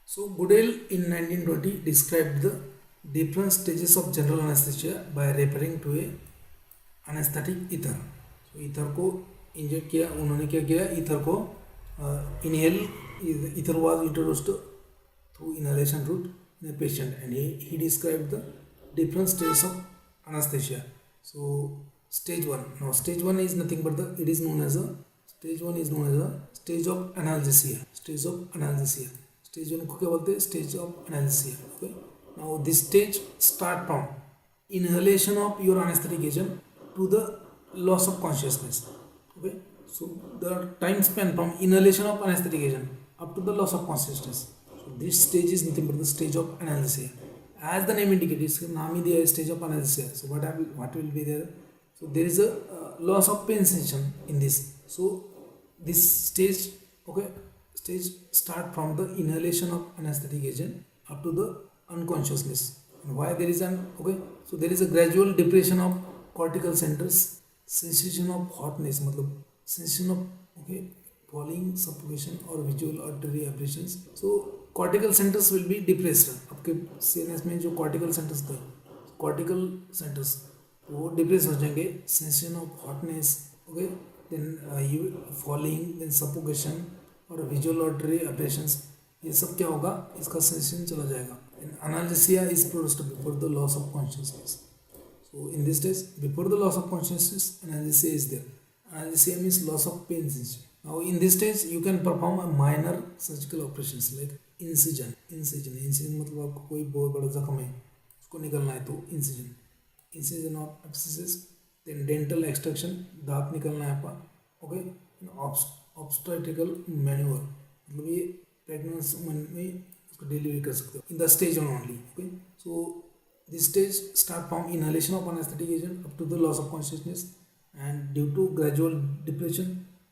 So Goodell in 1920 described the different stages of general anesthesia by referring to a anesthetic ether. So ether को inject किया उन्होंने क्या किया ether को inhale ether was introduced through inhalation route in a patient and he described the different stages of anesthesia. So stage 1, now stage 1 is nothing but the it is known as a stage 1 is known as a stage of analgesia. Stage of analgesia, stage 1 को क्या बोलते हैं stage of analgesia. Okay, now this stage start from inhalation of your anesthetic agent to the loss of consciousness. Okay, so the time span from inhalation of anesthetic agent up to the loss of consciousness. So this stage is nothing but the stage of analgesia. As the name indicates, नाम ही दिया है stage of analgesia. So what will be there? So there is a loss of pain sensation in this. So this stage, okay, stage start from the inhalation of anesthetic agent up to the unconsciousness. And why there is an okay? So there is a gradual depression of cortical centers, sensation of hotness, मतलब sensation of okay falling, suffocation or visual auditory aberrations. So cortical centers will be depressed. आपके CNS में जो cortical centers थे, cortical centers वो depress हो जाएंगे. Sensation of hotness, okay, then you falling, then suffocation और visual auditory aberrations, ये सब क्या होगा, इसका सेंसेशन चला जाएगा. Analgesia is produced before the loss of consciousness. So in this stage, before the loss of consciousness, analgesia is there. Analgesia means loss of pain sensation. Now in this stage, you can perform a minor surgical operations like incision. Incision मतलब आपको कोई बहुत बड़ा जख्म है, उसको निकलना है तो incision. Incision of abscesses, then dental extraction, दांत निकलना है आपका, ओके. Obstetrical maneuver, मतलब ये प्रेगनेंसी में उसको डिलीवरी कर सकते हो in the stage one only. Okay, so this stage start from inhalation of anesthetic agent up to the loss of consciousness and due to gradual depression,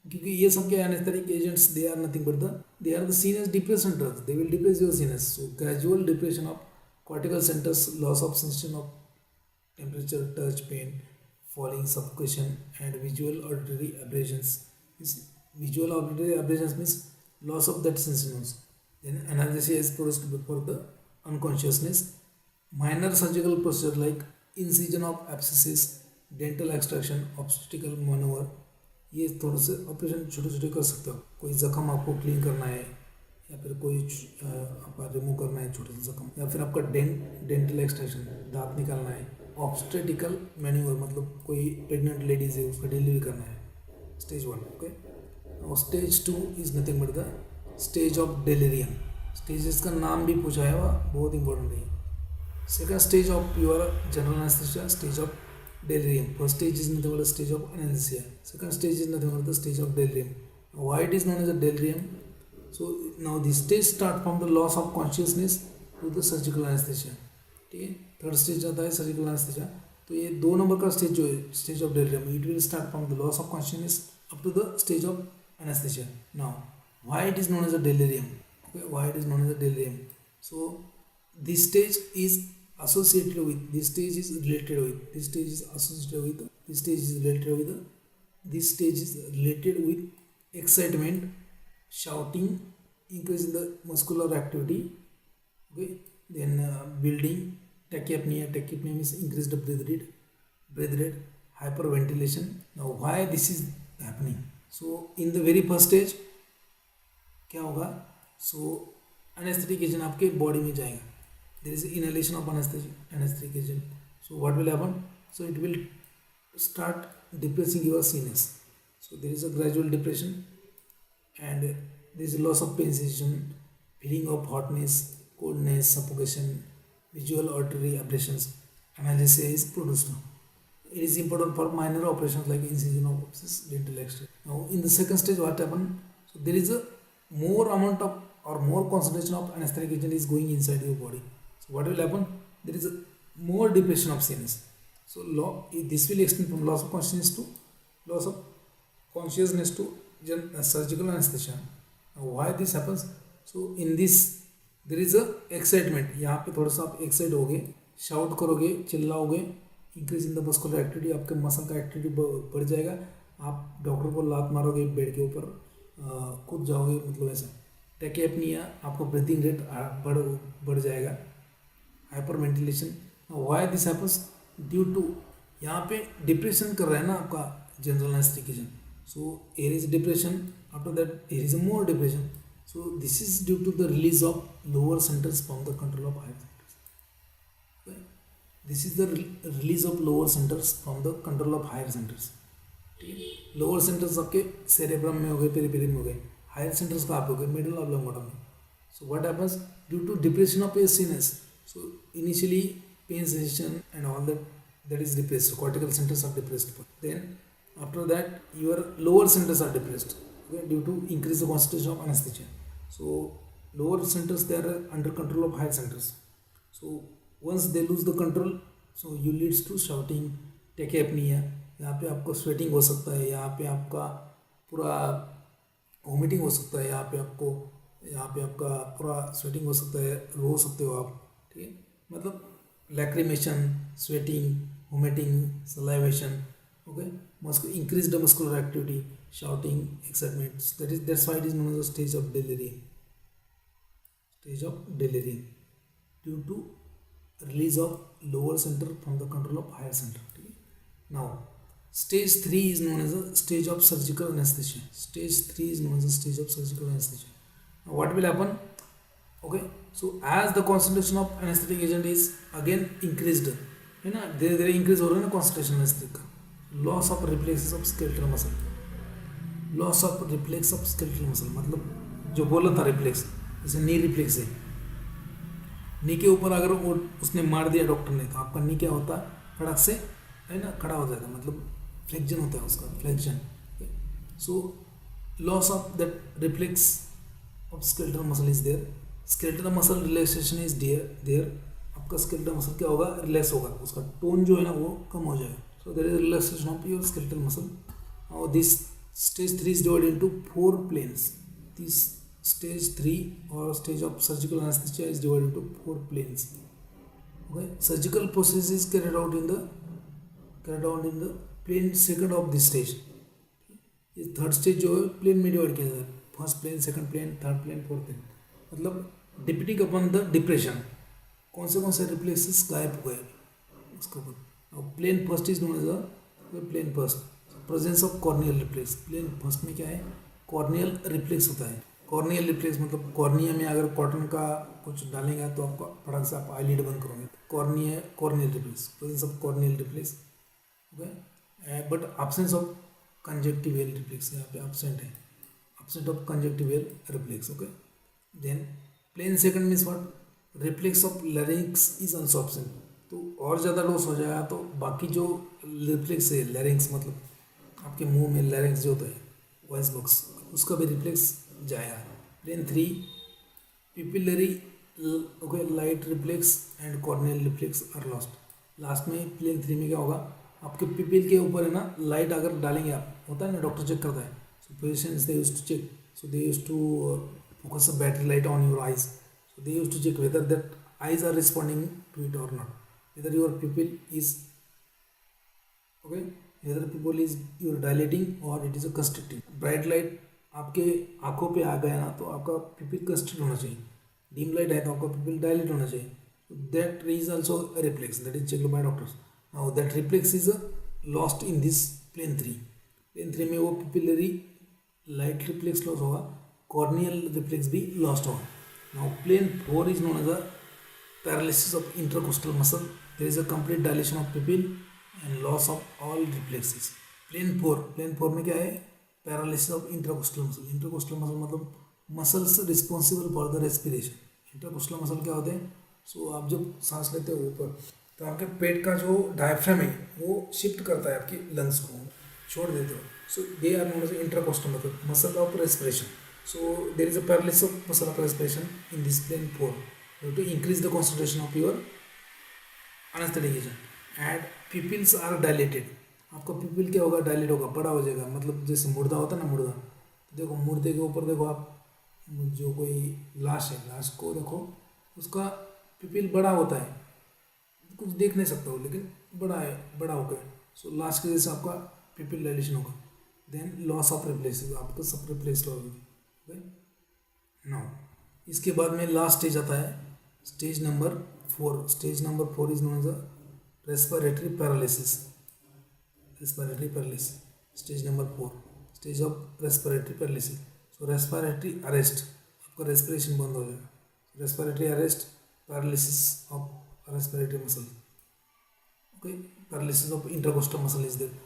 क्योंकि ये सब के anesthetic agents they are nothing but they are the seen as depressant drugs, they will depress your sinus. So gradual depression of cortical centers, loss of sensation of temperature, touch, pain, falling, suffocation and visual auditory aberrations. This visual auditory aberrations means loss of that sensation. Then analgesia is produced before the unconsciousness. Minor surgical procedure like incision of abscesses, dental extraction, obstetrical maneuver, ये थोड़े से operation छोटे छोटे कर सकते हो. कोई जख्म आपको क्लीन करना है या फिर कोई आपका रिमूव करना है छोटे से जख्म, या फिर आपका डेंटल एक्सट्रैक्शन, दांत निकालना है. ऑब्स्टेटिकल मैन्यूवर मतलब कोई प्रेग्नेंट लेडीज है उसका डिलीवरी करना है. स्टेज 1. ओके, और stage 2 is nothing but the stage of delirium. Stages का नाम भी पूछा है, वह बहुत इंपॉर्टेंट है. Second stage of your general anesthesia, stage of delirium. First stage is nothing but the stage of anesthesia. Second stage is nothing but the stage of delirium. Why it is known as a delirium? So now this stage start from the loss of consciousness to the surgical anesthesia. ठीक है, third stage आता है surgical anaesthesia. तो ये 2 number का stage जो है stage of delirium, it will start from the loss of consciousness up to the stage of anaesthesia. Now why it is known as a delirium? Okay, why it is known as a delirium? So this stage is associated with, this stage is related with, this stage is associated with, this stage is related with, this stage is related with excitement, shouting, increase in the muscular activity, okay, then building tachypnea. Tachypnea means increased breath rate, hyperventilation. Now why this is happening? So in the very first stage क्या होगा? So anesthetic agent आपके body में जाएगा. There is inhalation of anesthetic agent. So what will happen? So it will start depressing your sinus. So there is a gradual depression and there is a loss of pain sensation, feeling of hotness, coldness, suffocation, visual auditory aberrations. Analgesia is produced. It is important for minor operations like incision of abscess, dental extraction. Now in the second stage what happened? So there is a more amount of or more concentration of anesthetic agent is going inside your body. So what will happen? There is a more depression of sinus. So this will extend from loss of consciousness to surgical anesthesia. Now why this happens? So in this there is a excitement. यहाँ पे थोड़ा सा आप excite होगे, shout करोगे, चिल्लाओगे, increase in the muscular activity, आपके muscle का एक्टिविटी बढ़ जाएगा. आप डॉक्टर को लात मारोगे बेड के ऊपर, कूद जाओगे, मतलब ऐसा टेकेपनिया, आपका ब्रीथिंग रेट बढ़ जाएगा, hyperventilation. Why this happens? Due to, यहाँ पे डिप्रेशन कर रहा है ना आपका general anaesthetic, so here is depression, after that here is a more depression, so this is due to the release of lower centers from the control of higher centers. Okay? This is the release of lower centers from the control of higher centers. Lower centres आपके cerebrum में हो गए, periphery में हो गए, higher centres कहाँ पे हो गए, मिडिल ऑफ लंगोटा में. So what happens due to depression of एसीनेस, so initially pain sensation and all that is depressed, cortical centers are depressed, then after that your lower centers are depressed, okay, due to increase the concentration of anesthesia. So lower centers, they are under control of higher centers, so once they lose the control, so you leads to shouting, tachypnea, यहाँ पे आपको sweating हो सकता है, यहाँ पे आपका पूरा वोमिटिंग हो सकता है, यहाँ पे आपका पूरा स्वेटिंग हो सकता है, रो सकते हो आप, ठीक है, मतलब lacrimation, sweating, vomiting, salivation, okay, increase the muscular activity, shouting, excitement. That's why it is known as a stage of delirium. Stage of delirium due to release of lower center from the control of higher center. Okay? Now, stage 3 is known as a stage of surgical anesthesia. Stage 3 is known as a stage of surgical anesthesia. Now, what will happen? Okay, so as the concentration of anesthetic agent is again increased, है ना, धीरे धीरे increase हो रहा है ना concentration anaesthetic का. Loss of reflexes of skeletal muscle, loss of reflex of skeletal muscle, मतलब जो बोला था रिफ्लेक्स, जैसे नी रिफ्लेक्स है, नी के ऊपर अगर वो उसने मार दिया डॉक्टर ने, तो आपका नी क्या होता है, फड़क से, है ना, खड़ा हो जाता है, मतलब फ्लेक्जन होता है उसका, flexion. So loss of that reflex of skeletal muscle is there. Skeletal muscle relaxation is there. आपका स्केलेटल मसल क्या होगा, रिलैक्स होगा, उसका टोन जो है ना वो कम हो जाएगा. So there is relaxation of your skeletal muscle. और this stage 3 is divided into 4 planes. This stage 3 और stage of surgical anaesthesia is divided into 4 planes. Okay, surgical process is carried out in the plane second of this stage. ये third stage जो है plane में divide किया जाता है, first plane, second plane, third plane, fourth plane, मतलब depending upon the depression कौन से रिफ्लेक्सेस गायब हो गए उसके ऊपर. और plane first is known as a plane first, presence of corneal reflex. Plane first में क्या है, कॉर्नियल रिफ्लेक्स होता है. कॉर्नियल रिफ्लेक्स मतलब कॉर्निया में अगर कॉटन का कुछ डालेंगे तो आपको फटाक से आप आईलिड बंद करोगे. Corneal reflex, presence of corneal reflex. Okay, but absence of conjunctival reflex यहाँ पे एब्सेंट है, absent of conjunctival reflex. Okay, then plane second means what, reflex of larynx is also absent. तो और ज़्यादा लॉस हो जाएगा तो बाकी जो रिफ्लेक्स है, लैरिंक्स मतलब आपके मुंह में लैरिंक्स जो होता है, वॉइस बॉक्स, उसका भी रिफ्लेक्स जाएगा. Plane 3 pupillary, okay, light reflex and corneal reflex are lost. Last में प्लेन 3 में क्या होगा, आपके पिपिल के ऊपर है ना लाइट अगर डालेंगे आप, होता है ना, डॉक्टर चेक करता है. So patients they used to check, so they used to focus a battery light on your eyes, so they used to check whether that eyes are responding to it or not, whether your pupil is, okay, whether pupil is you're dilating or it is a constricting. Bright light आपके आंखों पे आ गया ना तो आपका pupil constrict होना चाहिए, dim light है तो आपका pupil dilate होना चाहिए. So that is also a reflex that is checked by doctors. Now that reflex is lost in this plane 3. plane 3 में वो pupillary light reflex loss होगा, कॉर्नियल रिफ्लेक्स भी लॉस्ट होगा. Now plane 4 is known as a paralysis of intercostal muscle. There is a complete dilation of pupil and loss of all reflexes. Plane 4 में क्या है, paralysis of intercostal muscle. Intercostal muscle मतलब muscles responsible for the respiration. Intercostal muscle क्या होते हैं, सो आप जब सांस लेते हो ऊपर तो आपके पेट का जो डायफ्राम है वो शिफ्ट करता है आपकी लंग्स को, छोड़ देते हो. So they are known as intercostal muscle of respiration. So there is a paralysis of muscle of respiration in this plane 4 to increase the concentration of your anesthetic agent. And pupils are dilated. आपका pupil क्या होगा, dilate होगा, बड़ा हो जाएगा. मतलब जैसे मुर्दा होता है ना, मुर्दा, तो देखो मुर्दे के ऊपर देखो आप, जो कोई लाश है, लाश को देखो, उसका pupil बड़ा होता है, कुछ देख नहीं सकता हो लेकिन बड़ा है, बड़ा हो गया. सो लाश के जैसे आपका pupil डायलेशन होगा. देन लॉस ऑफ रिफ्लेक्स, आपका सब रिफ्लेक्स लॉस होगी. नाउ इसके बाद में लास्ट स्टेज आता है, stage number 4. Stage number 4 is known as respiratory paralysis. Respiratory paralysis, stage number 4, stage of respiratory paralysis. So respiratory arrest, आपका रेस्पिरेशन बंद हो जाएगा. Respiratory arrest, paralysis of respiratory muscle. Okay, paralysis of intercostal muscle is there.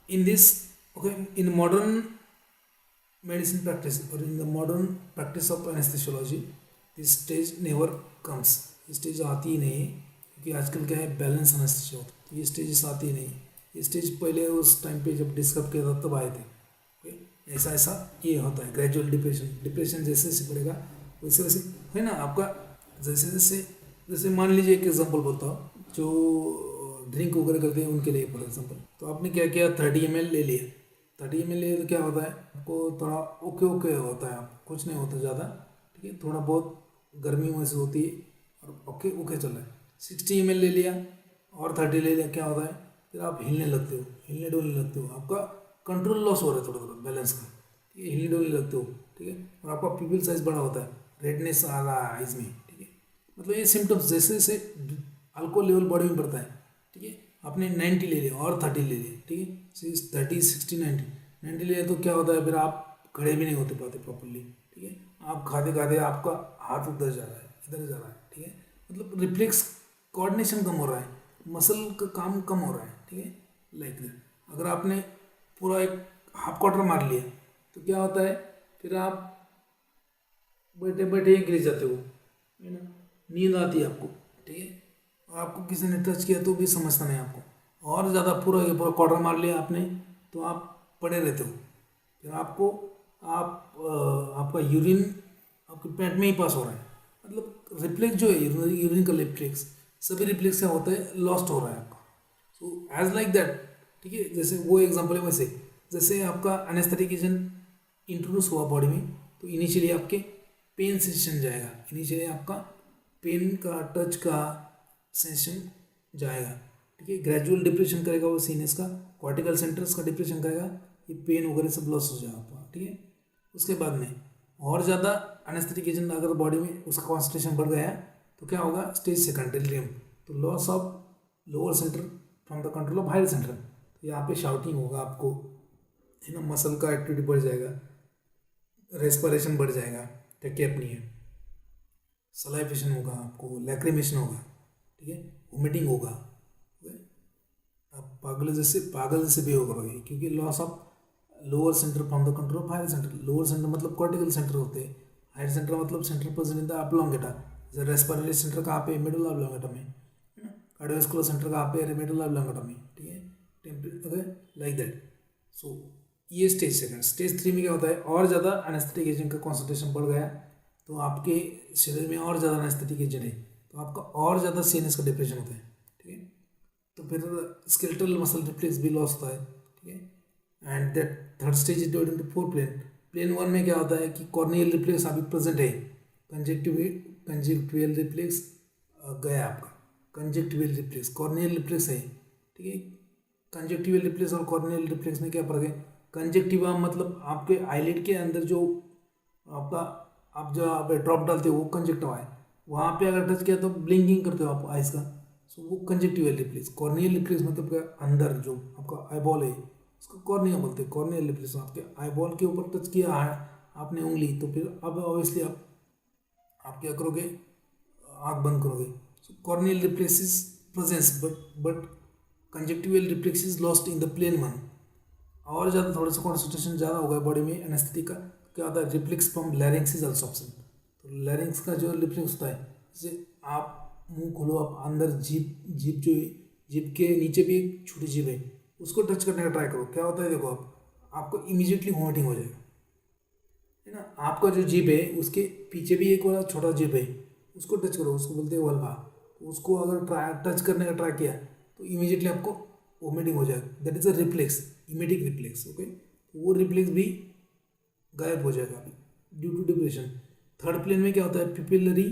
In this, okay, in modern medicine practice or in the modern practice of anesthesiology, this stage never comes. ये stage आती ही नहीं है, क्योंकि आजकल क्या है, balance anaesthesia होता है. ये स्टेजेस आती ही नहीं. ये स्टेज पहले उस टाइम पे जब डिस्कस किया था तब आए थे. ओके, ऐसा ऐसा ये होता है. ग्रेजुअल डिप्रेशन जैसे जैसे बढ़ेगा वैसे वैसे है ना आपका. जैसे जैसे जैसे मान लीजिए एक एग्जांपल बोलता हूँ, जो ड्रिंक वगैरह करते हैं उनके लिए फॉर एग्जाम्पल. तो आपने क्या किया, 30 ml ले लिया. 30 ml ले तो क्या होता है, आपको थोड़ा ओके ओके होता है, आप कुछ नहीं होता ज़्यादा. ठीक है, थोड़ा बहुत गर्मी महसूस होती है और ओके ओके चल रहा है. 60 ml ले लिया और 30 ले लिया, क्या होता है, फिर आप हिलने लगते हो, हिलने डुलने लगते हो. आपका कंट्रोल लॉस हो रहा है थोड़ा थोड़ा बैलेंस का. ठीक है, हिलने डुलने लगते हो. ठीक है, और आपका पिपल साइज बड़ा होता है, रेडनेस आ रहा है आइज में. ठीक है, मतलब ये सिम्टम्स जैसे जैसे अल्कोहल लेवल बॉडी में बढ़ता है. ठीक है, आपने 90 ले लिया और 30 ले लिया. ठीक है, 30 60 90 ले लिया तो क्या होता है, फिर आप खड़े भी नहीं होते पाते प्रॉपरली. ठीक है, आप खाते खाते आपका हाथ उधर जा रहा है, इधर जा रहा है. ठीक है, मतलब रिफ्लेक्स कोऑर्डिनेशन कम हो रहा है, मसल का काम कम हो रहा है. ठीक है, लाइक दैट. अगर आपने पूरा एक हाफ क्वार्टर मार लिया तो क्या होता है, फिर आप बैठे बैठे गिर जाते हो, है ना, नींद आती है आपको. ठीक है, और आपको किसी ने टच किया तो भी समझता नहीं आपको. और ज़्यादा पूरा क्वार्टर मार लिया आपने तो आप पड़े रहते हो. फिर आपको आपका यूरिन आपके पेट में ही पास हो रहा है. मतलब रिफ्लेक्स जो है, यूरिन का रिफ्लेक्स, सभी रिफ्लेक्स क्या होता है, लॉस्ट हो रहा है आपका. So as like that. ठीक है, जैसे वो एग्जाम्पल है, वैसे जैसे आपका एनेस्थेटिक एजेंट इंट्रोड्यूस हुआ बॉडी में तो इनिशियली आपके पेन सेंसेशन जाएगा. इनिशियली आपका पेन का, टच का सेंसेशन जाएगा. ठीक है, ग्रेजुअल डिप्रेशन करेगा वो सीनेस का, कॉर्टिकल सेंटर्स का डिप्रेशन करेगा, ये पेन वगैरह सब लॉस हो जाएगा आपका. ठीक है, उसके बाद में और ज़्यादा एनेस्थेटिक एजेंट अगर बॉडी में उसका कॉन्सेंट्रेशन बढ़ गया तो क्या होगा, स्टेज सेकंड डेलिरियम. तो loss of lower centre from the control of higher centre. तो यहाँ पे शाउटिंग होगा आपको, है ना, मसल का एक्टिविटी बढ़ जाएगा, रेस्पिरेशन बढ़ जाएगा, टैकिपनी है, सलाइवेशन होगा आपको, लैक्रिमेशन होगा. ठीक है, वोमिटिंग होगा. आप पागल जैसे बिहेव करोगे, क्योंकि loss of lower centre from the control of higher centre. Lower centre मतलब कॉर्टिकल सेंटर होते हैं, हायर सेंटर मतलब centre present in the oblongata. जैसे रेस्पिरेटरी सेंटर कहाँ पे, मिडल ऑब्लोंगेटा में. कार्डियोवास्कुलर सेंटर कहाँ पे, मिडल ऑब्लोंगेटा में. ठीक है, ओके, लाइक दैट. सो ये स्टेज सेकंड. स्टेज 3 में क्या होता है, और ज़्यादा एनेस्थेटिक एजेंट का कॉन्सेंट्रेशन बढ़ गया तो आपके शरीर में और ज़्यादा एनेस्थेटिक एजेंट है तो आपका और ज़्यादा सीएनएस का डिप्रेशन होता है. ठीक है, तो फिर स्केलेटल मसल रिफ्लेक्स भी लॉस होता है. ठीक है, and that third stage is divided into 4 plane. Plane 1 में क्या होता है कि कॉर्नियल रिफ्लेक्स अभी प्रेजेंट है, कंजक्टिवल रिफ्लेक्स गया आपका, कंजक्टिवल रिफ्लेक्स, कॉर्नियल रिफ्लेक्स है. ठीक है, कंजक्टिवल रिफ्लेक्स और कॉर्नियल रिफ्लेक्स में क्या फर्क है. कंजक्टिवा मतलब आपके आईलिड के अंदर जो आपका, आप जो आप ड्रॉप डालते हो वो कंजक्टिवा है, वहाँ पे अगर टच किया तो ब्लिंकिंग करते हो आप आइस का. सो वो कंजक्टिवल रिफ्लेक्स. कॉर्नियल रिफ्लेक्स मतलब क्या, अंदर जो आपका आईबॉल है उसको कॉर्निया बोलते हैं. कॉर्नियल रिफ्लेक्स आपके आईबॉल के ऊपर टच किया है आपने उंगली, तो फिर अब ऑब्वियसली आप क्या करोगे, आँख बंद करोगे. So corneal reflex is presence but conjunctival reflex is lost in the plane 1. और ज़्यादा थोड़ा सा कॉन्सेंट्रेशन ज़्यादा होगा बॉडी में एनेस्थेटिक का, क्या होता है, reflex from larynx is also option. तो लैरिंक्स का जो रिफ्लेक्स होता है, जैसे आप मुंह खोलो, आप अंदर जीभ जो जीभ के नीचे भी एक छोटी जीभ है उसको टच करने का ट्राई करो. क्या होता है, देखो आपको इमीडिएटली वॉमिटिंग हो जाएगा, है ना. आपका जो जीभ है उसके पीछे भी एक वाला छोटा जीभ है, उसको टच करो, उसको बोलते हैं वल्वा. उसको अगर टच करने का ट्राई किया तो इमीडिएटली आपको वॉमिटिंग हो जाएगा. That is a reflex, emetic reflex. Okay, वो रिफ्लेक्स भी गायब हो जाएगा अभी due to depression. Third plane में क्या होता है, पिपिलरी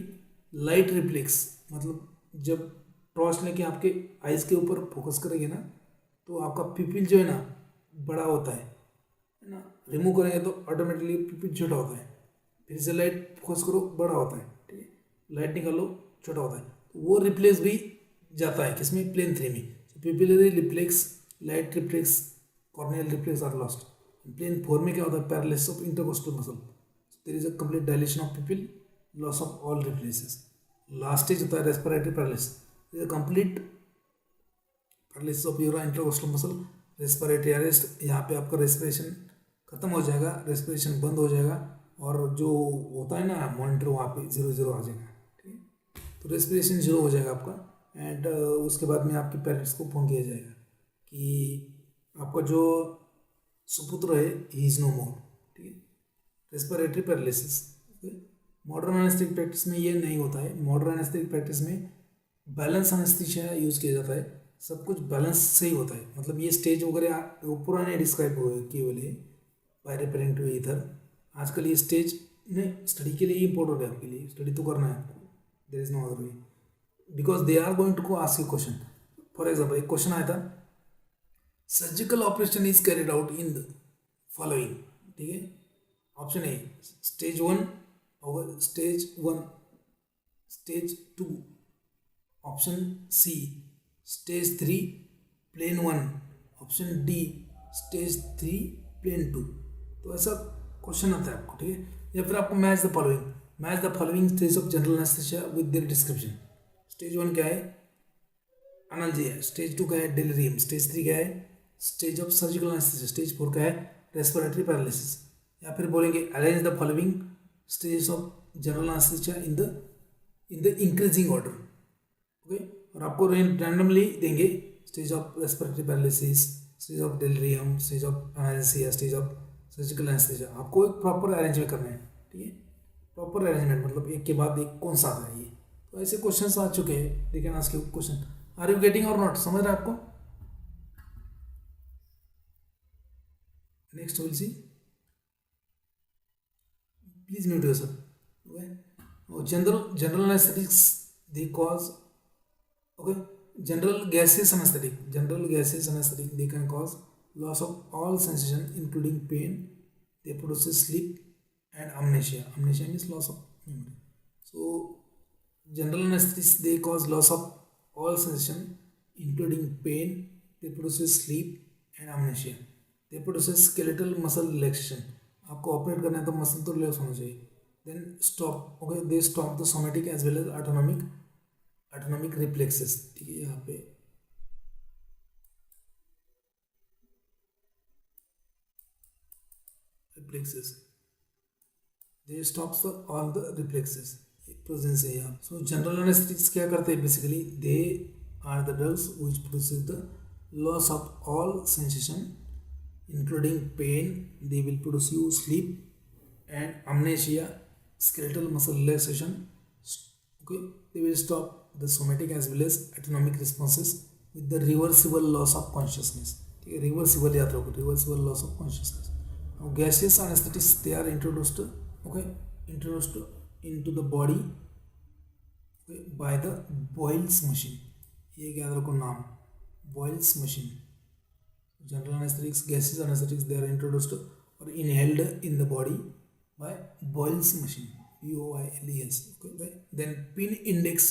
लाइट रिफ्लेक्स. मतलब जब टॉर्च लेके आपके आइज के ऊपर फोकस करेंगे ना तो आपका पिपिल जो है ना बड़ा होता है है ना, रिमूव करेंगे तो ऑटोमेटिकली पिपिल छोटा होता है, फिर से लाइट फोकस करो बड़ा होता है, ठीक है, लाइट निकालो छोटा होता है, तो वो रिप्लेस भी जाता है किसमें, प्लेन 3 में। So pupillary reflex, light reflex, corneal reflex are lost. Plane 4 में क्या होता है, paralysis of intercostal muscle, there is a complete dilation of pupil, loss of all reflexes. Last stage होता है respiratory paralysis, complete paralysis of your intercostal muscle, respiratory arrest, यहाँ पे आपका respiration खत्म हो जाएगा, रेस्पिरेशन बंद हो जाएगा, और जो होता है ना मॉनिटर वहाँ पे 0 आ जाएगा, ठीक है, तो रेस्पिरेशन 0 हो जाएगा आपका। एंड उसके बाद में आपके पेरेंट्स को फोन किया जाएगा कि आपका जो सुपुत्र है ही इज़ नो मोर, ठीक है, respiratory paralysis. Modern anaesthetic practice में ये नहीं होता है, मॉडर्न एनेस्थेटिक प्रैक्टिस में बैलेंस एनेस्थीसिया यूज़ किया जाता है, सब कुछ बैलेंस से ही होता है, मतलब ये स्टेज वगैरह पुराने डिस्क्राइब हुए किए हुए बाय रेफरिंग टू ईथर। आजकल ये स्टेज ने स्टडी के लिए इम्पोर्टेंट है, आपके लिए स्टडी तो करना है आपको, there is no other way, because they are going to ask you question. For example एक क्वेश्चन आया था, surgical operation is carried out in the following, ठीक है, ऑप्शन ए स्टेज 1 और stage 1, stage 2, option C stage 3 plane 1, option D stage 3 plane 2। तो ऐसा question आता है आपको, ठीक है, या फिर आपको match the following stage of general anaesthesia with their description. Stage 1 क्या है, एनाल्जिया, स्टेज 2 क्या है, डेलिरियम, स्टेज 3 क्या है, stage of surgical anaesthesia, stage 4 क्या है, रेस्पिरेटरी पैरालिसिस। या फिर बोलेंगे arrange the following stage of general anaesthesia in the increasing order, okay, और आपको रैंडमली देंगे stage of respiratory paralysis, stage of delirium, stage of analgesia, stage of surgical anaesthesia. आपको एक प्रॉपर अरेंजमेंट करना है, ठीक है, प्रॉपर अरेंजमेंट मतलब एक के बाद एक कौन सा आता है ये, तो ऐसे क्वेश्चंस आ चुके हैं, they can ask you question, are you getting और नॉट, समझ रहे हैं आपको। Next will see, please mute yourself, okay, general anaesthetics they cause, okay, general gaseous anesthetic they can cause loss of all sensation including pain, they produce sleep and amnesia means loss of memory. So general anesthetics they cause loss of all sensation including pain, they produce sleep and amnesia, they produce skeletal muscle relaxation, आपको operate करना है तो muscle तो relax होना चाहिए, then stop, okay, they stop the somatic as well as autonomic reflexes, ठीक है, यहाँ पे reflexes, they stops all the reflexes, presence है यहाँ। सो जनरल एनेस्थेटिक्स क्या करते हैं, basically they are the drugs which produce the loss of all sensation including pain, they will produce you sleep and amnesia, skeletal muscle relaxation, okay, they will stop the somatic as well as autonomic responses with the reversible loss of consciousness, ठीक है, reversible याद रखो, reversible loss of consciousness. Now gaseous anesthetics they are introduced, okay, introduced into the body, okay, by the Boyle's machine, ये याद रखो नाम, Boyle's machine. General anesthetics, gaseous anesthetics they are introduced or inhaled in the body by Boyle's machine, BOYLES, okay. Then pin index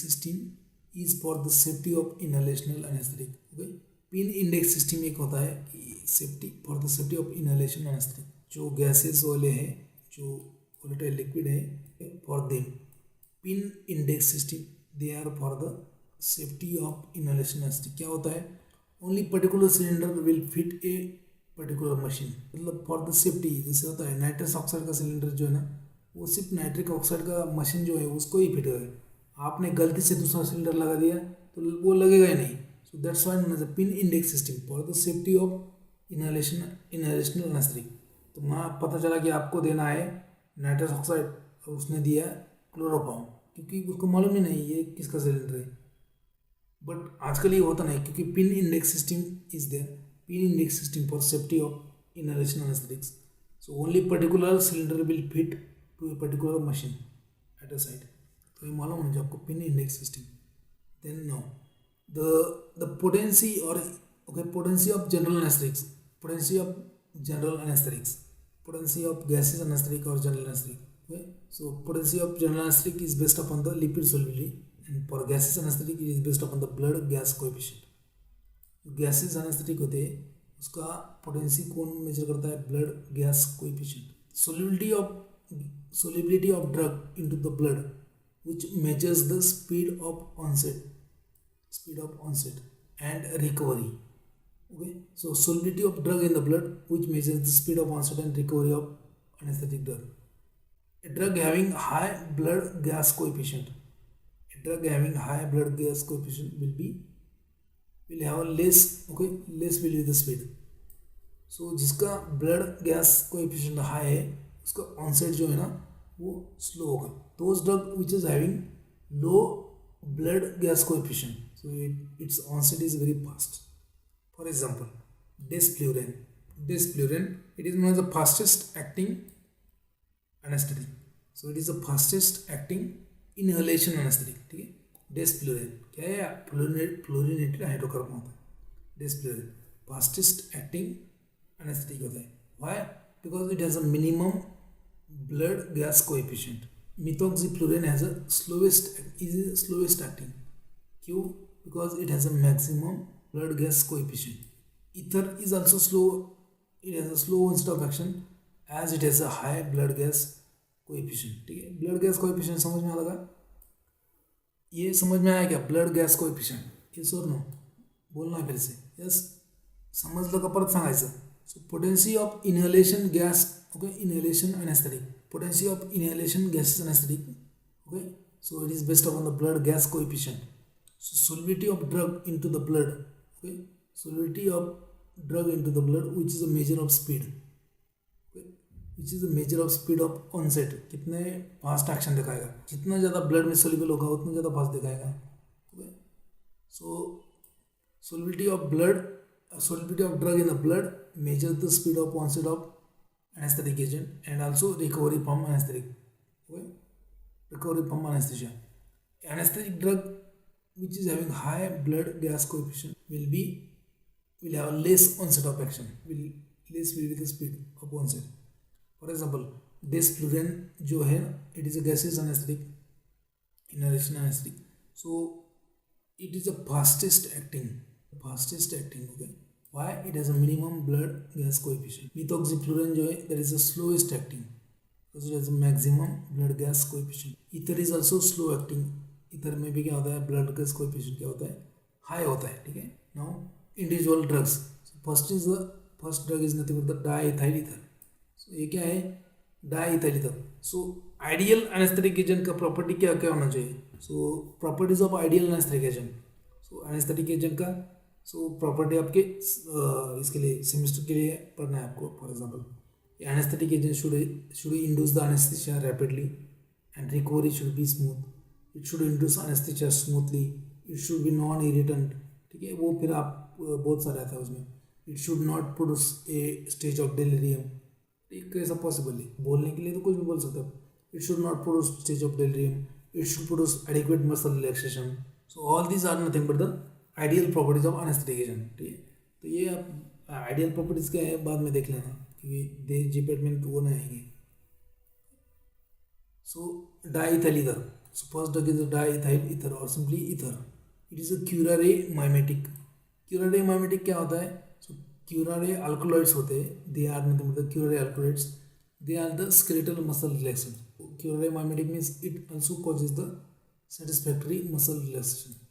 system is for the safety of inhalational anesthetic, okay. pin index system एक होता है safety for the safety of inhalation anesthetic, जो gases वाले हैं, जो volatile liquid है, for them pin index system they are for the safety of inhalation anesthetic। क्या होता है, only particular cylinder will fit a particular machine, मतलब for the safety, जैसे होता है नाइट्रस ऑक्साइड का सिलेंडर जो है ना, वो सिर्फ नाइट्रिक ऑक्साइड का मशीन जो है उसको ही फिट है, आपने गलती से दूसरा सिलेंडर लगा दिया तो वो लगेगा ही नहीं। So that's why known as pin index system for the safety of inhalational anaesthetic. तो वहाँ पता चला कि आपको देना है नाइट्रस ऑक्साइड और उसने दिया क्लोरोफॉर्म, क्योंकि उसको मालूम ही नहीं ये किसका सिलेंडर है, बट आजकल ये होता नहीं, क्योंकि pin index system is there, pin index system for safety of inhalation anesthetics. So only particular cylinder will fit to a particular machine at a site. तो ये मालूम होना चाहिए आपको pin index system. Then now the potency or okay potency of general anesthetics, potency of general anesthetics, potency of gaseous anesthetic or general anesthetic. Okay, so potency of general anesthetic is based upon the lipid solubility, and for gaseous anesthetic it is based upon the blood gas coefficient. Gases anesthetic होते हैं उसका potency कौन major करता है? Blood gas coefficient. Solubility of drug into the blood which measures the speed of onset and recovery. Okay, so solubility of drug in the blood which measures the speed of onset and recovery of anesthetic drug. A drug having high blood gas coefficient will have a less will be the speed. So जिसका blood gas coefficient high है उसका onset जो है ना वो slow होगा. Those drug which is having low blood gas coefficient, so its onset is very fast. For example, desflurane, it is known as the fastest acting anesthetic. So it is the fastest acting inhalation anesthetic. ठीक है, desflurane क्या है? Fluorinated hydrocarbon होता है. desflurane fastest acting anaesthetic होता है. Why? Because it has a minimum blood gas coefficient. methoxyflurane has a slowest acting. क्यों? Because it has a maximum blood gas coefficient. Ether is also slow. It has a slow onset of action as it has a high blood gas coefficient. ठीक है, blood gas coefficient समझ में आ लगा? ये समझ में आया क्या? Blood gas coefficient. येस और नो? बोलना फिर से. यस, समजलं का? परत सांगायचं. So potency of inhalation gas. Okay, inhalation anaesthetic. Potency of inhalation gases anaesthetic. Okay, so it is based upon the blood gas coefficient. So solubility of drug into the blood. Okay, solubility of drug into the blood which is a measure of speed. Which is the measure of speed of onset. कितने fast action दिखाएगा, जितना ज़्यादा blood में soluble होगा उतना ज़्यादा fast दिखाएगा. Okay, so solubility of drug in the blood measure the speed of onset of anaesthetic agent and also recovery from anaesthetic. Okay, recovery from anaesthesia. Anaesthetic drug which is having high blood gas coefficient will have less onset of action, less will be the speed of onset. For example, desflurane जो है it is a gaseous anesthetic, inhalation anesthetic. So it is the fastest acting. Okay, why? It has a minimum blood gas coefficient. methoxyflurane जो है that is the slowest acting because it has a maximum blood gas coefficient. ether is also slow acting. इधर में भी क्या होता है? Blood gas coefficient क्या होता है? हाई होता है. ठीक है, now individual drugs. First drug is nothing but the diethyl ether. So ये क्या है? Diethyl ether. So ideal anaesthetic agent का प्रॉपर्टी क्या क्या होना चाहिए? So properties of ideal anaesthetic agent. So anaesthetic agent का प्रॉपर्टी आपके इसके लिए सेमेस्टर के लिए पढ़ना है आपको. For example, anaesthetic agent should induce the anaesthesia rapidly and recovery should be smooth. It should induce anaesthesia smoothly. It should be non irritant. ठीक है, वो फिर आप बहुत सारा आता है उसमें. It should not produce a stage of delirium. ठीक, कैसा पॉसिबल है? बोलने के लिए तो कुछ भी बोल सकते हो. It should not produce stage of delirium. It should produce adequate muscle relaxation. So all these are nothing but the ideal properties of anaesthetic agent. ठीक है, तो ये आप आइडियल प्रॉपर्टीज क्या है बाद में देख लेना क्योंकि जीपेट में तो वो नहीं आएंगे. So diethyl ether. So first drug is a diethyl ether or simply ether. It is a curare mimetic. Curare mimetic क्या होता है? So curare alkaloids होते हैं. They are nothing but the curare alkaloids. They are the skeletal muscle relaxation. Curare mimetic means it also causes the satisfactory muscle relaxation.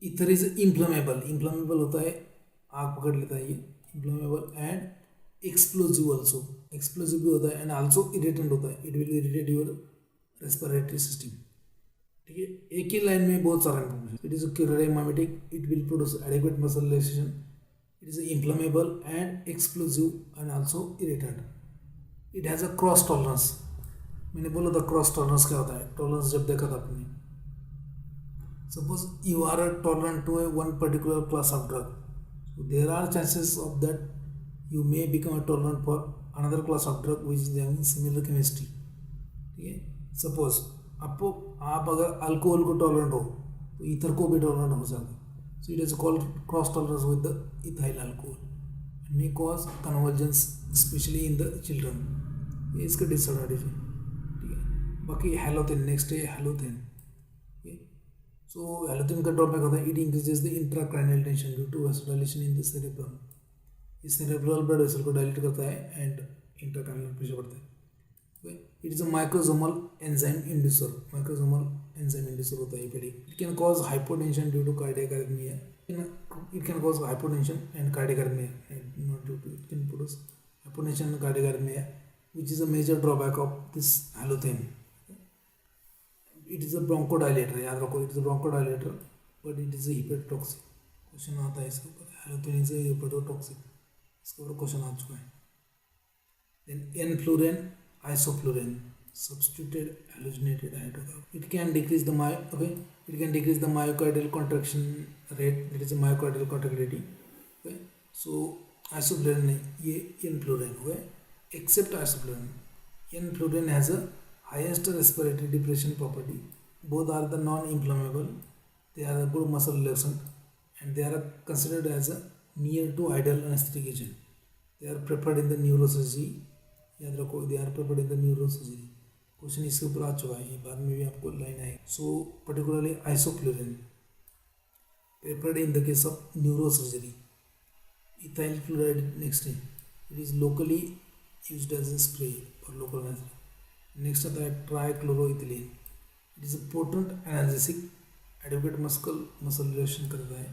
Ether is inflammable. Inflammable होता है, आग पकड़ लेता है ये. Inflammable and explosive also. Explosive भी होता है and also irritant होता है. It will irritate your respiratory system. ठीक है, एक ही लाइन में बहुत सारा information. It is a curare mimetic. It will produce adequate muscle relaxation. It is inflammable and explosive and also irritant. It has a cross tolerance. मैंने बोला था क्रॉस टॉलरेंस क्या होता है. टॉलरेंस जब देखा था आपने, suppose you are tolerant to a one particular class of drug, so there are chances of that you may become a tolerant for another class of drug which is having similar chemistry. ठीक है, suppose आप अगर alcohol को tolerant हो तो ether को भी tolerant हो जाएगा. सो it is called cross tolerance with the ethyl alcohol. May cause convergence specially in the children, ये इसका डिसएडवांटेज है। ठीक है, बाकी हैलोथेन, नेक्स्ट है हैलोथेन। सो हैलोथेन का ड्रॉबैक होता है, it increases the intracranial tension due to vasodilation in the cerebrum, ये सेरेब्रल ब्लड वेसल को डायलेट करता है एंड इंट्राक्रैनियल प्रेशर बढ़ता है। It is a microsomal enzyme inducer, microsomal enzyme inducer होता है ये। It can cause hypotension due to cardiac arrhythmia, it can cause hypotension and cardiac arrhythmia, and not due to, it can produce hypotension and cardiac arrhythmia, which is a major drawback of this halothane. It is a bronchodilator, याद रखो, it is a bronchodilator, but it is a hepatotoxic. Question आता है इसके ऊपर, halothane is a hepatotoxic, इसके ऊपर question आ चुका है। Then N-fluorine, isoflurane, substituted halogenated hydrocarbon. It can decrease the myocardial contraction rate, that is a myocardial contractility. Okay, so isoflurane ये N-fluorine हो गए, except isoflurane. N-fluorine has a highest respiratory depression property. Both are the non-inflammable. They are a good muscle relaxant, and they are considered as a near to ideal anesthetic agent. They are preferred in the neurosurgery. याद रखो, they are preferred in the neurosurgery. Question इसके ऊपर आ चुका है, ये बाद में भी आपको लाइन आएगी। So particularly isoflurane preferred in the case of neurosurgery. Ethyl chloride next है, it is locally used as a spray for local anaesthesia. Next आता है trichloroethylene, it is a potent analgesic, advocate muscle relaxation करता है।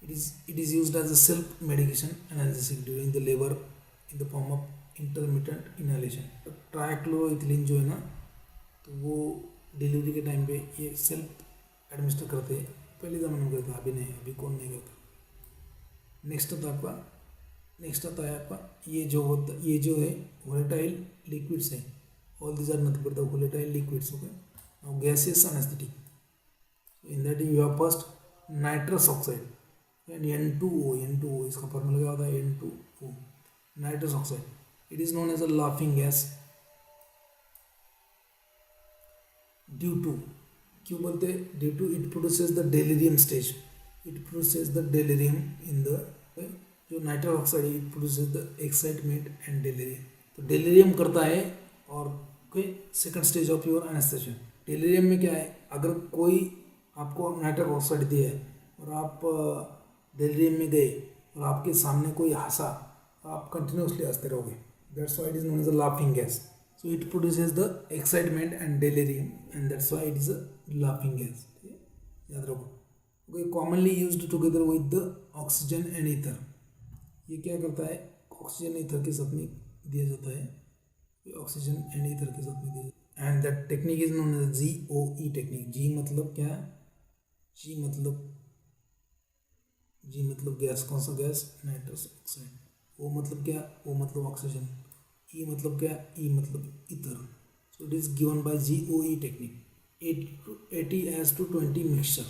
It is used as a self medication analgesic during the labour in the form of intermittent inhalation. Trichloroethylene जो है ना, तो वो delivery के टाइम पे ये सेल्फ एडमिनिस्टर करते हैं, पहले ज़माने में करता, अभी नहीं, अभी कौन नहीं करता। नेक्स्ट आता है आपका ये जो है वोलेटाइल लिक्विड्स है, all these are nothing but the volatile liquids. Okay, now gaseous anaesthetic, in that you have first nitrous oxide and N2O, इसका फॉर्मूला क्या होता है, N2O, nitrous oxide. It is known as a laughing gas due to, क्यों बोलते हैं due to, it produces the delirium stage, it produces the delirium in the, जो nitrous oxide है, it produces the excitement and delirium. तो delirium करता है, और second stage of your anaesthesia. Delirium में क्या है, अगर कोई आपको नाइट्रस ऑक्साइड दिया है और आप डेलिरियम में गए और आपके सामने कोई हंसा, आप कंटिन्यूसली हंसते रहोगे। That's why it is known as a laughing gas. So it produces the excitement and delirium, and that's why it is a laughing gas. याद रखो। Okay, commonly used together with the oxygen and ether. ये क्या करता है, oxygen ether के साथ में दिया जाता है, ऑक्सीजन एंड ईथर के साथ में दिया जाता है। And that technique is known as GOE technique. G मतलब क्या है, जी मतलब गैस, कौन सा गैस, नाइट्रस ऑक्साइड। ओ मतलब क्या, ओ मतलब ऑक्सीजन। ई मतलब क्या, ई मतलब ether. So it is given by GOE technique. 80:20 mixture,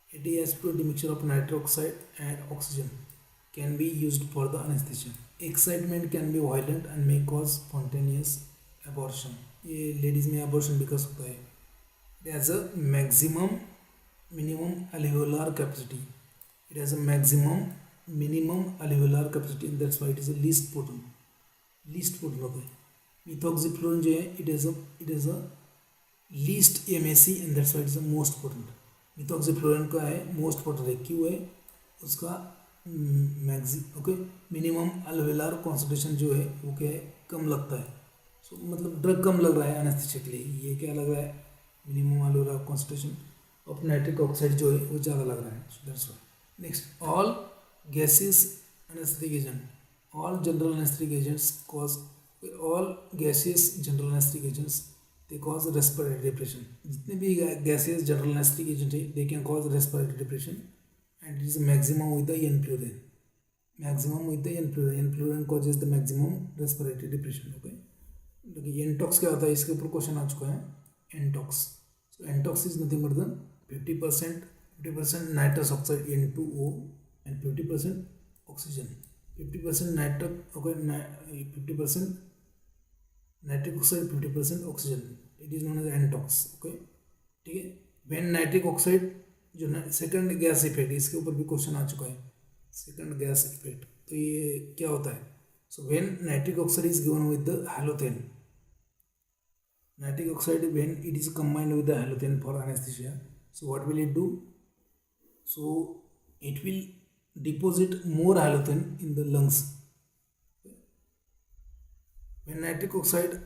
80:20 mixture of nitric oxide and oxygen can be used for the anesthesia. Excitement can be violent and may cause spontaneous abortion. ये ladies में abortion भी कर सकता है। It has a minimum alveolar capacity. It has a minimum alveolar capacity, and that's why it is a least potent होता है। Methoxyflurane जो है, it is a least MAC, and that's why it is the most potent. Methoxyflurane का है most potent है, क्यों है, उसका मिनिमम अल्वेलार कॉन्सेंट्रेशन जो है वो क्या है, कम लगता है। सो मतलब ड्रग कम लग रहा है एनेस्थेसिया के लिए, ये क्या लग रहा है, minimum alveolar concentration of nitric oxide जो है वो ज़्यादा लग रहा है। So that's why. Next, all gaseous anesthetic agent, all general anesthetic agents cause, all gaseous general anesthetic agents they cause respiratory depression. जितने भी gaseous general anesthetic agent है, they can cause respiratory depression, and it is maximum with the N-fluorine. N-fluorine causes the maximum respiratory depression. Okay, देखिए Ntox क्या होता है, इसके ऊपर question आ चुका है। Ntox, so Ntox is nothing but than 50% nitrous oxide N2O and 50% oxygen, 50% nitric, okay, 50% nitric oxide, 50% oxygen. It is known as Ntox. Okay, ठीक है। when nitric oxide जो सेकंड गैस इफेक्ट, इसके ऊपर भी क्वेश्चन आ चुका है। Second gas effect. तो ये क्या होता है? So when nitric oxide is given with the हैलोथेन, nitric oxide when it is combined with the halogen for anesthesia, so what will it do? So it will deposit more halogen in the lungs. When nitric oxide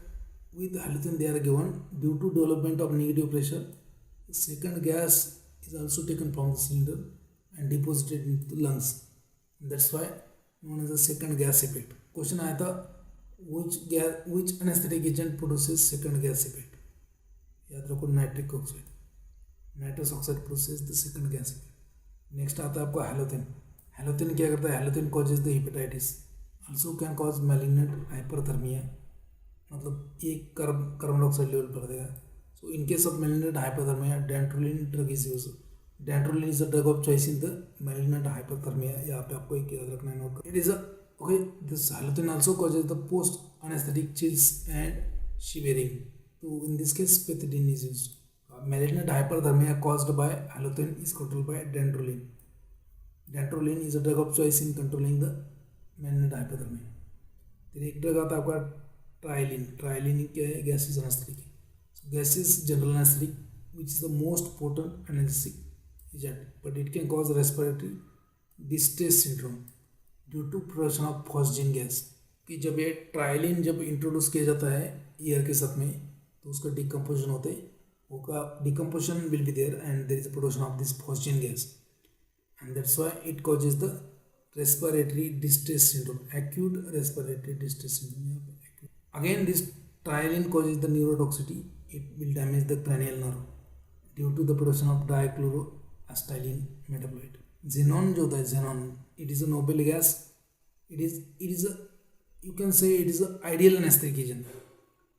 with halogen they are given, due to development of negative pressure, the second gas is also taken from the cylinder and deposited in the lungs. And that's why known as the second gas effect. Question आया था which anesthetic agent produces second gas effect? याद रखो nitric oxide, nitrous oxide process the second gas effect. Next आता है आपका halothane. Halothane क्या करता है? Halothane causes the hepatitis, also can cause malignant hyperthermia, मतलब एक कार्बन डाइऑक्साइड लेवल बढ़ देगा। So in case of malignant hyperthermia dantrolene drug is use. Dantrolene is the drug of choice in the malignant hyperthermia. यहाँ पे आपको एक याद रखना है, नोट कर। It is okay, this halogen also causes the post anesthetic chills and shivering. So in this case pethidine is used. Malignant hyperthermia caused by halogen is controlled by dantrolene. Dantrolene is a drug of choice in controlling the malignant hyperthermia. फिर एक drug आता है आपका ट्राइलिन। ट्राइलिन क्या है? Gases anaesthetic है। So gases general anesthetic which is the most potent analgesic agent, but it can cause respiratory distress syndrome due to production of phosgene gas. कि जब ये ट्राइलिन जब इंट्रोड्यूस किया जाता है एयर के साथ में, तो उसका डिकम्पोजिशन होते हैं, उसका decomposition will be there and there is a production of this phosgene gas, and that's why it causes the respiratory distress syndrome, acute respiratory distress syndrome. Again this trilene causes the neurotoxicity, it will damage the cranial nerve due to the production of dichloroacetylene metabolite. xenon जो होता है, xenon it is a noble gas, it is a, you can say it is a ideal anesthetic agent.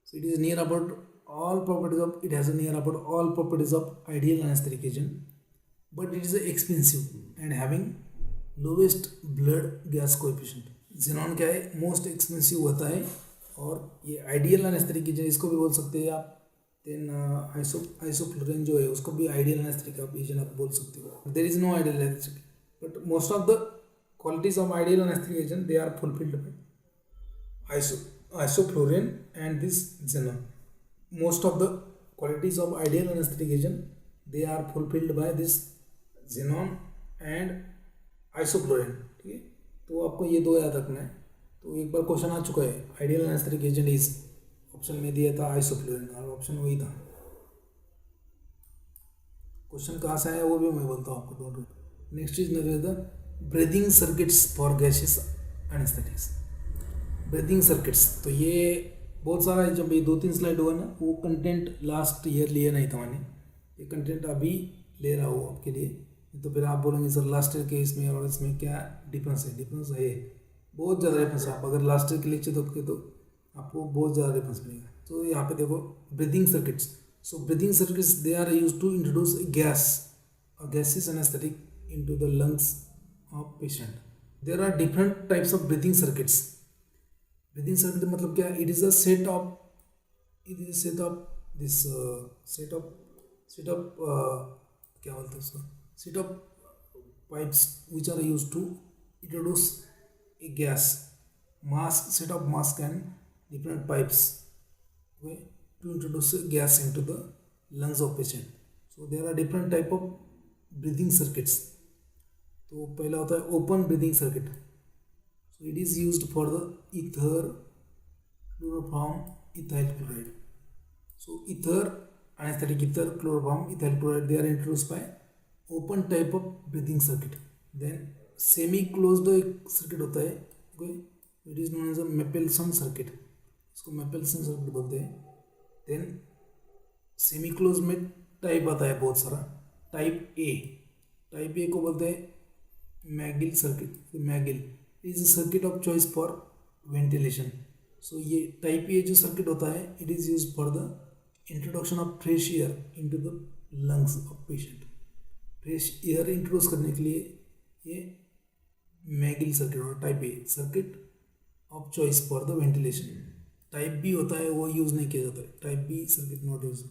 So it is near about all properties of, it has a near about all properties of ideal anesthetic agent, but it is expensive and having lowest blood gas coefficient. xenon क्या है? Most expensive होता है, और ये ideal anaesthetic agent इसको भी बोल सकते हैं आप। देन आइसोफ्लोरिन जो है उसको भी आइडियल एनेस्थेटिक एजेंट आप बोल सकते हो। There is no ideal anaesthetic, but most of the qualities of ideal anesthetic agent they are fulfilled by isoflurane and this xenon. Most of the qualities of ideal anesthetic agent they are fulfilled by this xenon and isoflurane। ठीक है, तो आपको ये दो याद रखना है। तो एक बार क्वेश्चन आ चुका है, ideal anaesthetic agent is, option में दिया था आइसोफ्लुरिन, और ऑप्शन वही था। क्वेश्चन कहाँ से आया वो भी मैं बोलता हूँ आपको, don't. Next is the breathing circuits for gases anaesthetics. Breathing circuits, तो ये बहुत सारा है। जब ये 2-3 स्लाइड हुआ ना, वो कंटेंट लास्ट ईयर लिया नहीं था मैंने, ये कंटेंट अभी ले रहा हूँ आपके लिए। तो फिर आप बोलेंगे सर लास्ट ईयर के इसमें और इसमें क्या डिफरेंस है? डिफरेंस है, बहुत ज़्यादा डिफरेंस है। आप अगर लास्ट ईयर के लेक्चर देखोगे तो आपको बहुत ज़्यादा डिफरेंस मिलेगा। तो यहाँ पे देखो breathing circuits. So breathing circuits they are use to introduce gas और gases anaesthetic into the lungs of patient. There are different types of breathing circuits. Breathing circuit मतलब क्या? It is a set of this set of क्या बोलते हैं उसको? Set of pipes which are used to introduce a gas. Set of mask and different pipes, okay, to introduce gas into the lungs of patient. So there are different type of breathing circuits. तो पहला होता है open breathing circuit. So it is used for the ether chloroform ethyl chloride. So ether anaesthetic ether chloroform ethyl chloride they are introduced by open type of breathing circuit. Then semi closed एक circuit होता है, it is known as a Mapleson circuit, इसको Mapleson circuit बोलते हैं। Then semi close में type आता है बहुत सारा। टाइप ए को बोलते हैं Magill circuit. Magill is a circuit of choice for ventilation. So ये टाइप ए जो सर्किट होता है, it is use for the introduction of fresh air into the lungs of patient. Fresh air introduce करने के लिए ये Magill circuit और type A circuit of choice for the ventilation. Type B होता है वो यूज़ नहीं किया जाता है, type B circuit not use.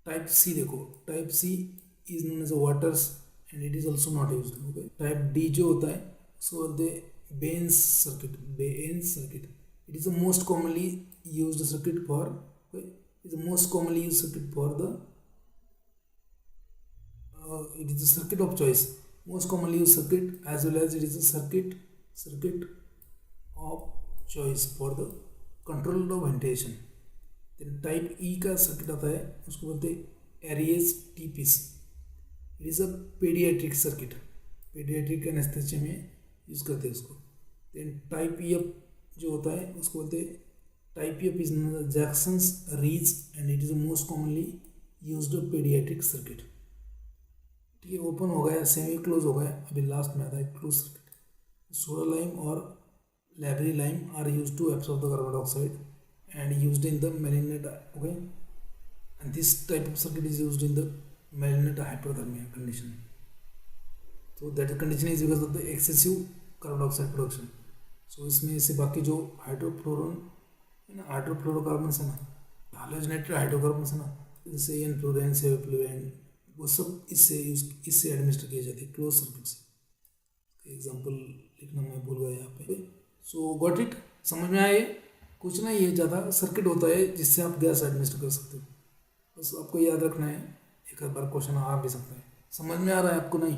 Type C देखो, type C is known as waters and it is also not use. Okay, type D जो होता है उसको बोलते हैं बेन्स सर्किट। बेन्स circuit it is the most commonly used circuit for, is the most commonly used circuit for the it is the circuit of choice, most commonly used circuit, as well as it is a circuit of choice for the control of ventilation. then type E का circuit आता है उसको बोलते हैं Ayre's T piece. It is a paediatric circuit, paediatric anaesthesia में use करते हैं उसको। then टाइप E जो होता है उसको बोलते हैं type E is Jackson's Rees and it is the most commonly used paediatric circuit. ठीक है, ओपन हो गया, सेमी क्लोज हो गया, अभी लास्ट में आता है क्लोज सर्किट। सोडा लाइम और library lime are use to absorb the carbon dioxide and used in the malignant. Okay, and this type of circuit is used in the malignant hypothermia condition. तो that condition is because of the excessive carbon dioxide production. So इसमें से बाकी जो हाइड्रोफ्लोरोन है ना, hydrofluorocarbon है ना, hydrogenated hydrocarbon है ना, जैसे एन फ्लोरेन सेविफ्लुएन, वो सब इससे एडमिनिस्टर किए जाते हैं क्लोज सर्किट से। एग्जांपल लिखना मैं भूल गया यहाँ पे। सो गॉट इट, समझ में आए? कुछ नहीं, ये ज़्यादा सर्किट होता है जिससे आप गैस एडमिनिस्टर कर सकते हो, बस आपको याद रखना है। एक बार क्वेश्चन आ भी सकता है। समझ में आ रहा है आपको? नहीं।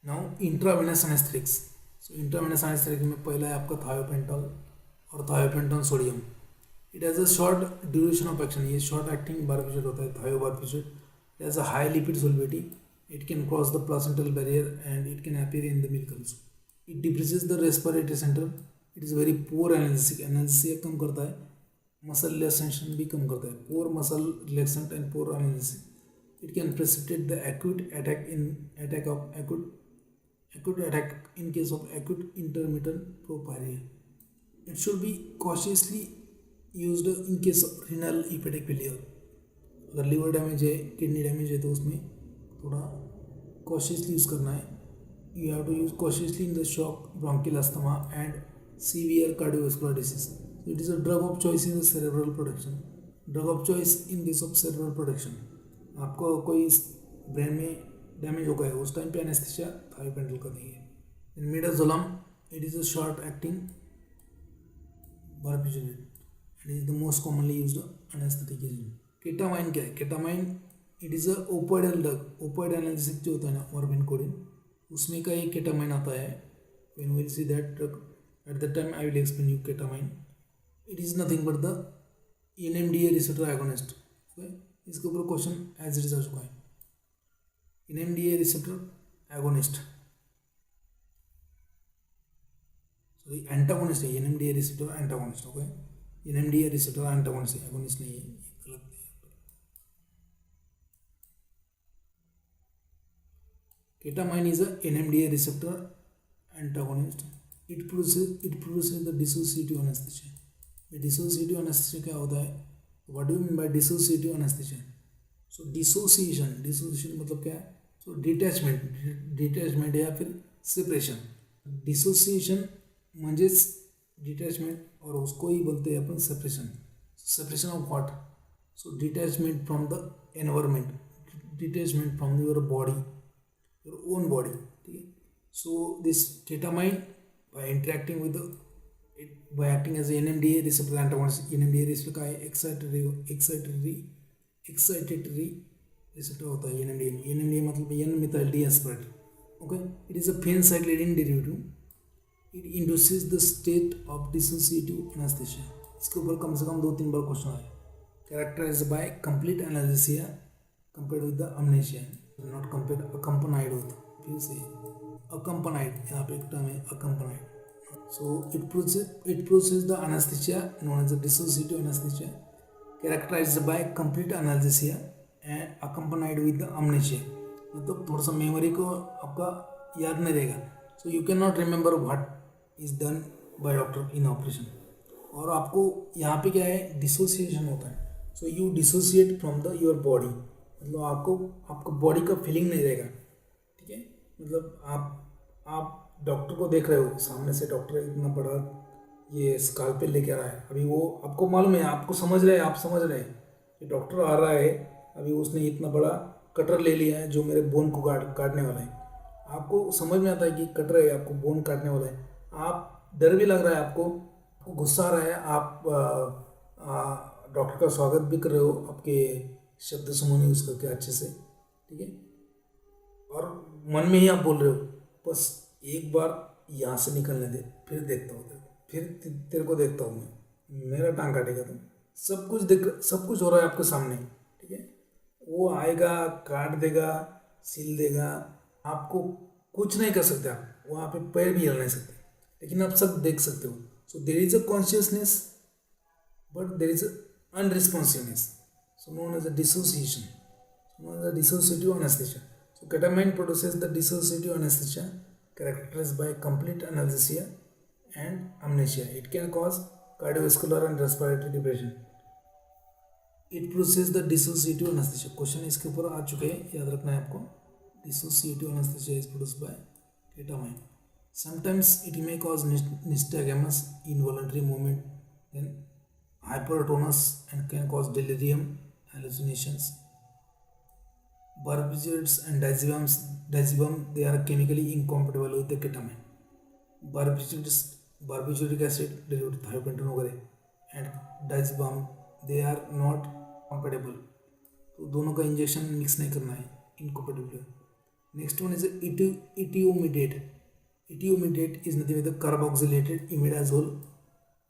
Now intravenous anaesthetics. So intravenous anaesthetics में पहला है आपका थायोपेंटॉल और thiopentone sodium. It has a short duration of action, ये शॉर्ट एक्टिंग बारबिटरेट होता है थायोबारबिटरेट। It has a high lipid solubility. It can cross the placental barrier and it can appear in the milk also. It depresses the respiratory center. It is very poor analgesic. Analgesia कम करता है, muscle relaxation भी कम करता है, poor muscle relaxant and poor analgesic. It can precipitate the acute attack in case of acute intermittent porphyria. It should be cautiously used in case of renal hepatic failure. अगर liver damage है, kidney damage है, तो उसमें थोड़ा cautiously use करना है। You have to use cautiously in the shock, bronchial asthma and severe cardiovascular disease. It is a drug of choice in the cerebral protection, drug of choice in case of cerebral protection. आपको कोई brain में damage हो गया उस time पे anaesthesia thiopental का देंगे। Midazolam, it is a short acting barbiturate and is the most commonly used anaesthetic agent. Ketamine क्या है? Ketamine it is a opioidal drug, opioid analgesic जो होता है ना, मॉर्फिन कोडिन, उसमें का एक केटामाइन आता है। When we see that drug at the time I will explain you ketamine. It is nothing but the NMDA receptor agonist. Okay, इसके ऊपर क्वेश्चन एज इट इज आ चुका है। NMDA receptor agonist, sorry antagonist है, NMDA receptor antagonist. Okay, NMDA receptor antagonist है, agonist नहीं है, गलत है। Ketamine is a NMDA receptor antagonist. It produces the dissociative anesthesia. Dissociative anesthesia क्या होता है? What do you mean by dissociative anesthesia? So dissociation मतलब क्या है? So detachment या फिर separation. Dissociation म्हणजेच detachment और उसको ही बोलते हैं अपन separation. Separation of what? So detachment from the environment, detachment from your body, your own body. ठीक है, so this ketamine by interacting with by acting as a NMDA receptor antagonist, NMDA receptor का excitatory receptor होता है NMDA मतलब N methyl deaspirate. Okay, it is a phencyclidine derivative. It induces the state of dissociative anesthesia. इसके ऊपर कम से कम 2-3 बार क्वेश्चन आया। Characterized by complete analgesia compared with the amnesia. Not compare, accompanied होता, फिर से अकम्पनाइड, यहाँ पे एक टर्म है accompanied. So it process the anaesthesia known as the dissociative anaesthesia characterised by complete analgesia and accompanied with the amnesia. मतलब थोड़ा सा मेमोरी को आपका याद नहीं रहेगा, so you can not remember what is done by doctor in operation. और आपको यहाँ पे क्या है, डिसोसिएशन होता है। So you dissociate from the your body, मतलब आपको बॉडी का फीलिंग नहीं रहेगा। ठीक है, मतलब आप डॉक्टर को देख रहे हो, सामने से डॉक्टर इतना बड़ा ये स्काल्पेल लेके आ रहा है, अभी वो आपको मालूम है, आपको समझ रहे हैं, आप समझ रहे हैं कि डॉक्टर आ रहा है, अभी उसने इतना बड़ा कटर ले लिया है जो मेरे बोन को काटने वाला है। आपको समझ में आता है कि कट रहा है, आपको बोन काटने वाला है, आप डर भी लग रहा है, आपको गुस्सा आ रहा है, आप डॉक्टर का स्वागत भी कर रहे हो आपके शब्द समूह यूज़ करके अच्छे से, ठीक है, और मन में ही आप बोल रहे हो बस एक बार यहाँ से निकलने दे, फिर देखता हूँ तेरे को, फिर तेरे को देखता हूँ मैं, मेरा टांग काटेगा तुम, सब कुछ देख, सब कुछ हो रहा है आपके सामने, ठीक है, वो आएगा, काट देगा, सिल देगा, आपको कुछ नहीं कर सकते, आप वहाँ पे पैर भी हिल नहीं सकते, लेकिन आप सब देख सकते हो. So there is a consciousness but there is a unresponsiveness, so known as a dissociation, known as the dissociative anesthesia. So ketamine produces the dissociative anesthesia characterized by complete analgesia and amnesia. It can cause cardiovascular and respiratory depression. It produces the dissociative anesthesia. Question इसके ऊपर आ चुके हैं, याद रखना है आपको. Dissociative anesthesia is produced by ketamine. Sometimes it may cause nystagmus, involuntary movement, then hypertonus, and can cause delirium, hallucinations. Barbiturates and diazepam, they are chemically incompatible with the ketamine. Barbituric acid derived thiopentone वगैरह and diazepam, they are not compatible. तो दोनों का injection mix नहीं करना है, incompatible. Next one is etiomidate. Etiomidate is nothing but the carboxylated imidazole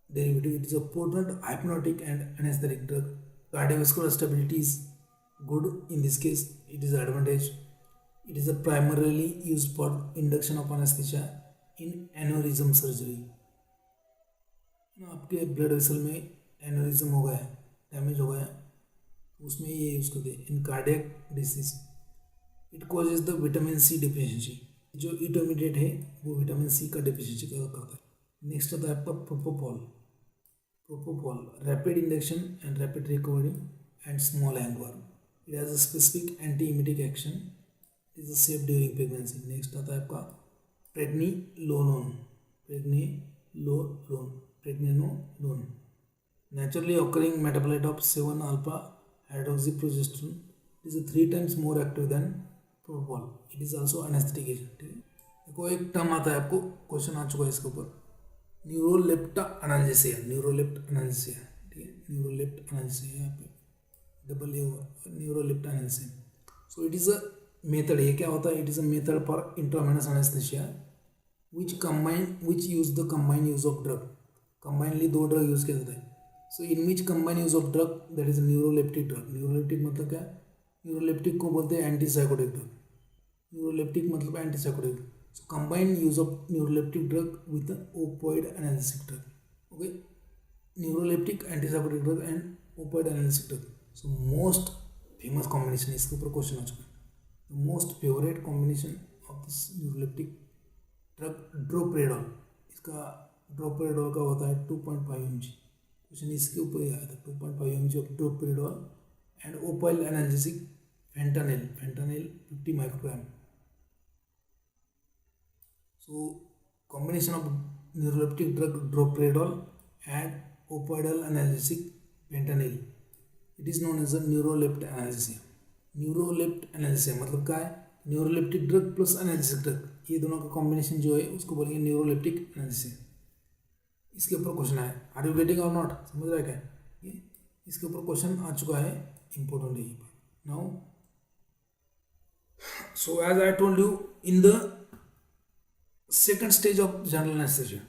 derivative. It is a potent hypnotic and anesthetic drug. Cardiovascular stability is good in this case. It is advantage. It is a primarily used for induction of anesthesia in aneurysm surgery. आपके blood vessel में aneurysm हो गया है, damage हो गया है, उसमें ये यूज़ करते हैं. In cardiac disease it causes the vitamin C deficiency. जो इटोमिडेट है वो विटामिन सी का डिफिशिएंसी करता है. नेक्स्ट होता है आपका propofol. Propofol rapid induction and rapid recovery and small hangover. It has a specific anti-emetic action. It is safe during pregnancy. Next आता है आपका pregnenolone. Pregnenolone. Naturally occurring metabolite of 7-alpha hydroxyprogesterone. It is 3 times more active than propofol. It is also anesthetic agent. ठीक है. देखो एक term आता है, आपको क्वेश्चन आ चुका है इसके ऊपर, न्यूरोलेप्टा एनाल्जेसिया. न्यूरोलेप्ट एनाल्जेसिया, ठीक है, न्यूरोलेप्ट एनाल्जेसिया यहाँ पे double A neurolept analgesia. So it is a method. ये क्या होता है? It is a method for intravenous anaesthesia which use the combine use of drug. Combinely 2 drug use किया जाता है. So in which combine use of drug, that is neuroleptic drug. Neuroleptic मतलब क्या? Neuroleptic को बोलते हैं एंटीसाइकोटिक ड्रग. न्यूरोलेप्टिक मतलब antipsychotic. So combine use of neuroleptic drug with opioid analgesic drug. Okay, neuroleptic antipsychotic drug and opioid analgesic drug. So most famous combination, इसके ऊपर question आ चुका है. Most favourite combination of this neuroleptic drug droperidol. इसका droperidol का होता है 2.5 mg. Question इसके ऊपर ही आया था. 2.5 mg of droperidol and opioid analgesic fentanyl 50 microgram. So combination of neuroleptic drug droperidol and opioidal analgesic fentanyl, it is known as a neurolept analgesia. Neurolept analgesia मतलब क्या है? Neuroleptic drug plus analgesic drug, ये दोनों का combination जो है उसको बोलेंगे न्यूरोलेप्टिक एनाल्जेसिया. इसके ऊपर क्वेश्चन आया. आर यू गेटिंग और नॉट? समझ रहा है क्या? ये इसके ऊपर क्वेश्चन आ चुका है, इंपॉर्टेंट है ये बात. Now so as I told you, in the second stage of general anaesthesia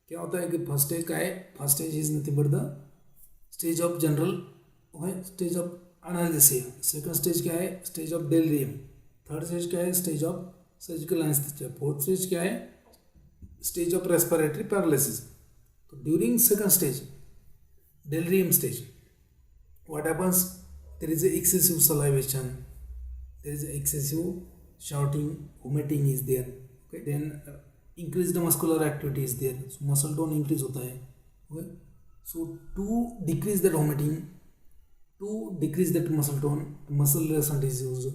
क्या होता है कि फर्स्ट स्टेज का है, first stage is nothing but the stage of general, stage of analgesia. Second stage क्या है? Stage of delirium. Third stage क्या है? Stage of surgical anaesthesia. Fourth stage क्या है? Stage of respiratory paralysis. तो during second stage, delirium stage, what happens? There is a excessive salivation, there is a excessive shouting, vomiting is there. Okay, then increased muscular activity is there. So muscle tone increase होता है. Okay, so to decrease that vomiting, to decrease that muscle tone, muscle relaxant is used.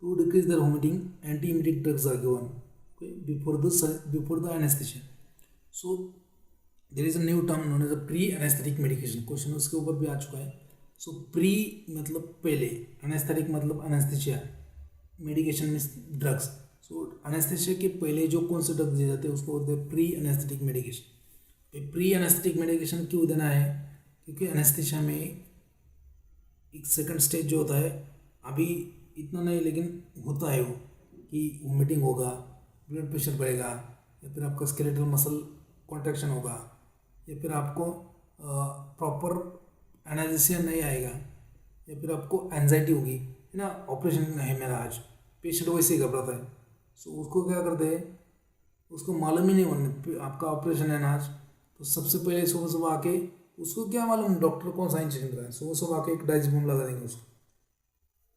To decrease that vomiting, anti-emetic drugs are given. Okay, before the anesthesia. So there is a new term known as a pre-anesthetic medication. Question उसके ऊपर भी आ चुका है. सो pre मतलब पहले, anaesthetic मतलब anaesthesia, medication means drugs. सो anaesthesia के पहले जो कौन से ड्रग दिए जाते हैं उसको बोलते हैं pre anaesthetic medication. Pre anaesthetic medication क्यों देना है? क्योंकि एनेस्थेशिया में एक सेकंड स्टेज जो होता है, अभी इतना नहीं लेकिन होता है वो, कि वोमिटिंग होगा, ब्लड प्रेशर बढ़ेगा, या फिर आपका स्केलेटल मसल कॉन्ट्रैक्शन होगा, या फिर आपको प्रॉपर एनालिसिया नहीं आएगा, या फिर आपको एंजाइटी होगी, है ना। ऑपरेशन है मेरा आज, पेशेंट वैसे ही घबराता है। सो उसको क्या करते हैं, उसको मालूम ही नहीं होने आपका ऑपरेशन है ना आज, तो सबसे पहले सुबह सुबह आके, उसको क्या मालूम डॉक्टर कौन सा इंजेक्शन कर रहा है, सुबह सुबह आके एक डाइज़ीबम लगा देंगे उसको।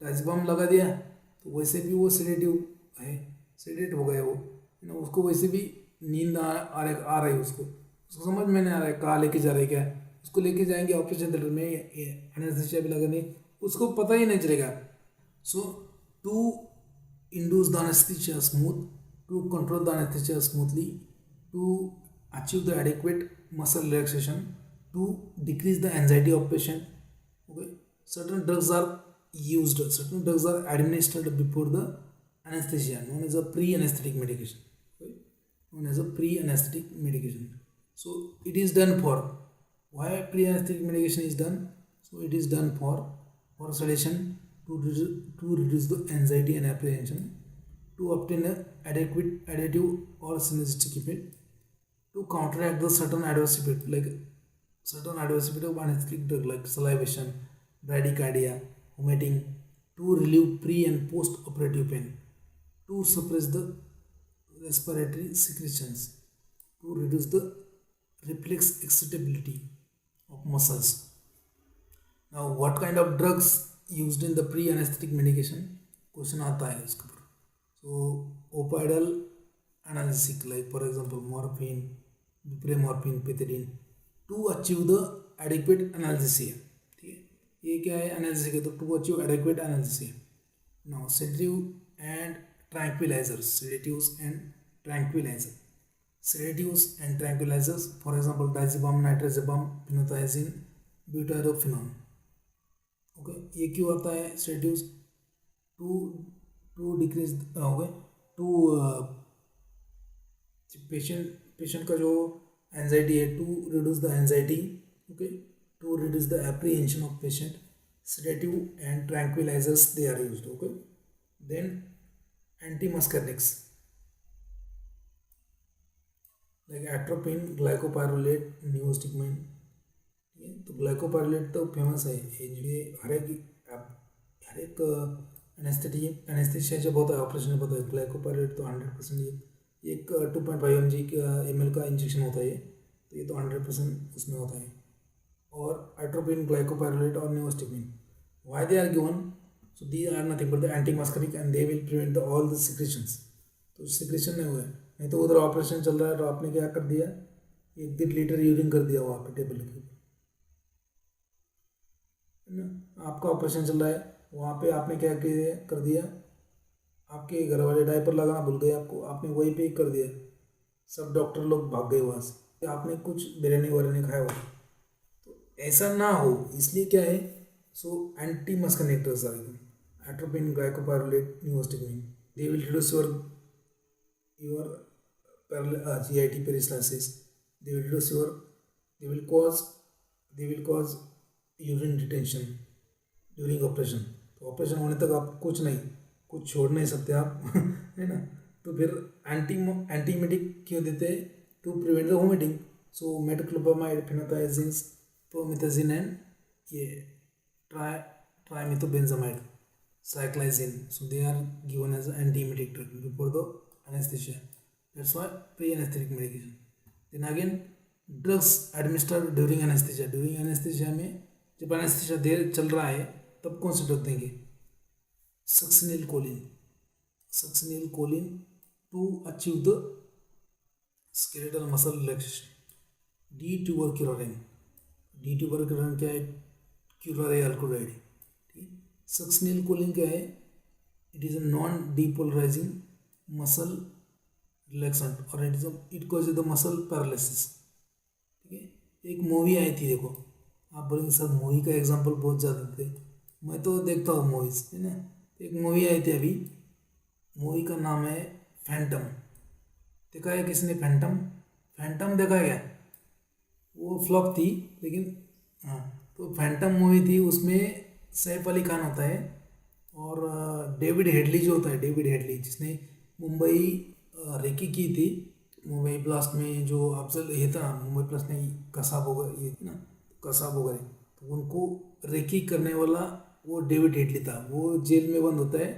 डाइज़ीबम लगा दिया तो वैसे भी वो सेडेटिव है, सेडेट हो गया वो, है ना। उसको वैसे भी नींद आ रही है उसको समझ में नहीं आ रहा है कहाँ लेके जा रहे हैं क्या है। उसको लेके जाएंगे ऑपरेशन थिएटर में, एनेस्थीसिया भी लगाने, उसको पता ही नहीं चलेगा। सो to induce the anesthesia smooth, to control the anesthesia smoothly, to achieve the adequate muscle relaxation, to decrease the anxiety of patient. Okay, certain drugs are used, certain drugs are administered before the anesthesia, known as a pre-anesthetic medication. Okay, known as a pre-anesthetic medication. So it is done for, why pre-anesthetic medication is done? So it is done for sedation, to reduce the anxiety and apprehension, to obtain an adequate additive or synergistic effect, to counteract the certain adverse effect, like certain adverse effect of anesthetic drug like salivation, bradycardia, vomiting, to relieve pre and post operative pain, to suppress the respiratory secretions, to reduce the reflex excitability of muscles. Now what kind of drugs used in the pre-anesthetic medication? Question आता है इसके ऊपर। So opioidal analgesic, like for example morphine, buprenorphine, pethidine, to achieve the adequate analgesia. ठीक है, ये क्या है analgesic, तो to achieve adequate analgesia. Now sedative and tranquillisers, sedatives and tranquilliser, sedatives and tranquillisers for example diazepam, nitrazepam, phenothiazine, butyrophenone. Okay, ये क्यों आता है सेडेटिव्स? टू टू डिक्रीज हो गए, टू पेशेंट का जो एंजाइटी है, to reduce the anxiety, okay, to reduce the apprehension of patient, sedative and tranquillisers they are used. Okay, then anti muscarinics like atropine, glycopyrrolate, neostigmine. तो glycopyrrolate तो famous है, ये हर एक एनेस्थीसिया जब होता है, ऑपरेशन होता है, ग्लाइकोपाइरोलेट तो 100% ये एक 2.5 ml का इंजेक्शन होता है, तो ये तो 100% उसमें होता है। और एट्रोपिन, ग्लाइकोपाइरोलेट और neostigmine, why they are given? So these are nothing but the anti muscarinic and they will prevent the all the secretions. तो सिक्रेशन नहीं हुआ है, नहीं तो उधर ऑपरेशन चल रहा है तो आपने क्या कर दिया, 1-1.5 लीटर यूरिन कर दिया वहाँ पे टेबल के ऊपर, है ना। आपका ऑपरेशन चल रहा है, वहाँ पे आपने क्या कर दिया, आपके घर वाले डायपर लगाना भूल गए आपको, आपने वहीं पे ही कर दिया, सब डॉक्टर लोग भाग गए वहाँ से, आपने कुछ बिरयानी वगैरह खाया हुआ। तो ऐसा ना हो इसलिए क्या है, so anti muscarinic drugs are given, atropine, glycopyrrolate, neostigmine, they will reduce your GIT peristalsis, they will reduce your, they will cause urine retention during operation. तो ऑपरेशन होने तक आप कुछ छोड़ नहीं सकते आप है ना। तो फिर एंटीमेटिक क्यों देते हैं? To prevent the vomiting. So metoclopramide, phenothiazines, promethazine and ये trimethobenzamide, cyclizine, so they are given as antiemetic drug before the anesthesia. That's why pre-anesthetic medication. Then again, drugs administered during anesthesia. During anesthesia में जब anesthesia देर चल रहा है तब कौन से drug देंगे? Succinylcholine to achieve the skeletal muscle relaxation. D-tuberculin क्या है? क्यूरारेल्कोडाइड। ठीक, सक्सिनिल कोलिन क्या है? It is a non depolarising muscle relaxant और it causes the muscle paralysis. ठीक है, एक मूवी आई थी, देखो आप बोलेंगे सर मूवी का एग्जांपल बहुत ज़्यादा थे, मैं तो देखता हूँ मूवीज़, है ना। एक मूवी आई थी अभी, मूवी का नाम है फैंटम। देखा है किसने फैंटम? फैंटम देखा है क्या? वो फ्लॉप थी लेकिन हाँ, तो फैंटम मूवी थी, उसमें सैफ अली खान होता है और डेविड हेडली जो होता है, डेविड हेडली जिसने मुंबई रेकी की थी, मुंबई ब्लास्ट में जो अफजल ये था, मुंबई ब्लास्ट में कसाब वगैरह ये थी ना, कसाब वगैरह, तो उनको रेकी करने वाला वो डेविड हेडली था। वो जेल में बंद होता है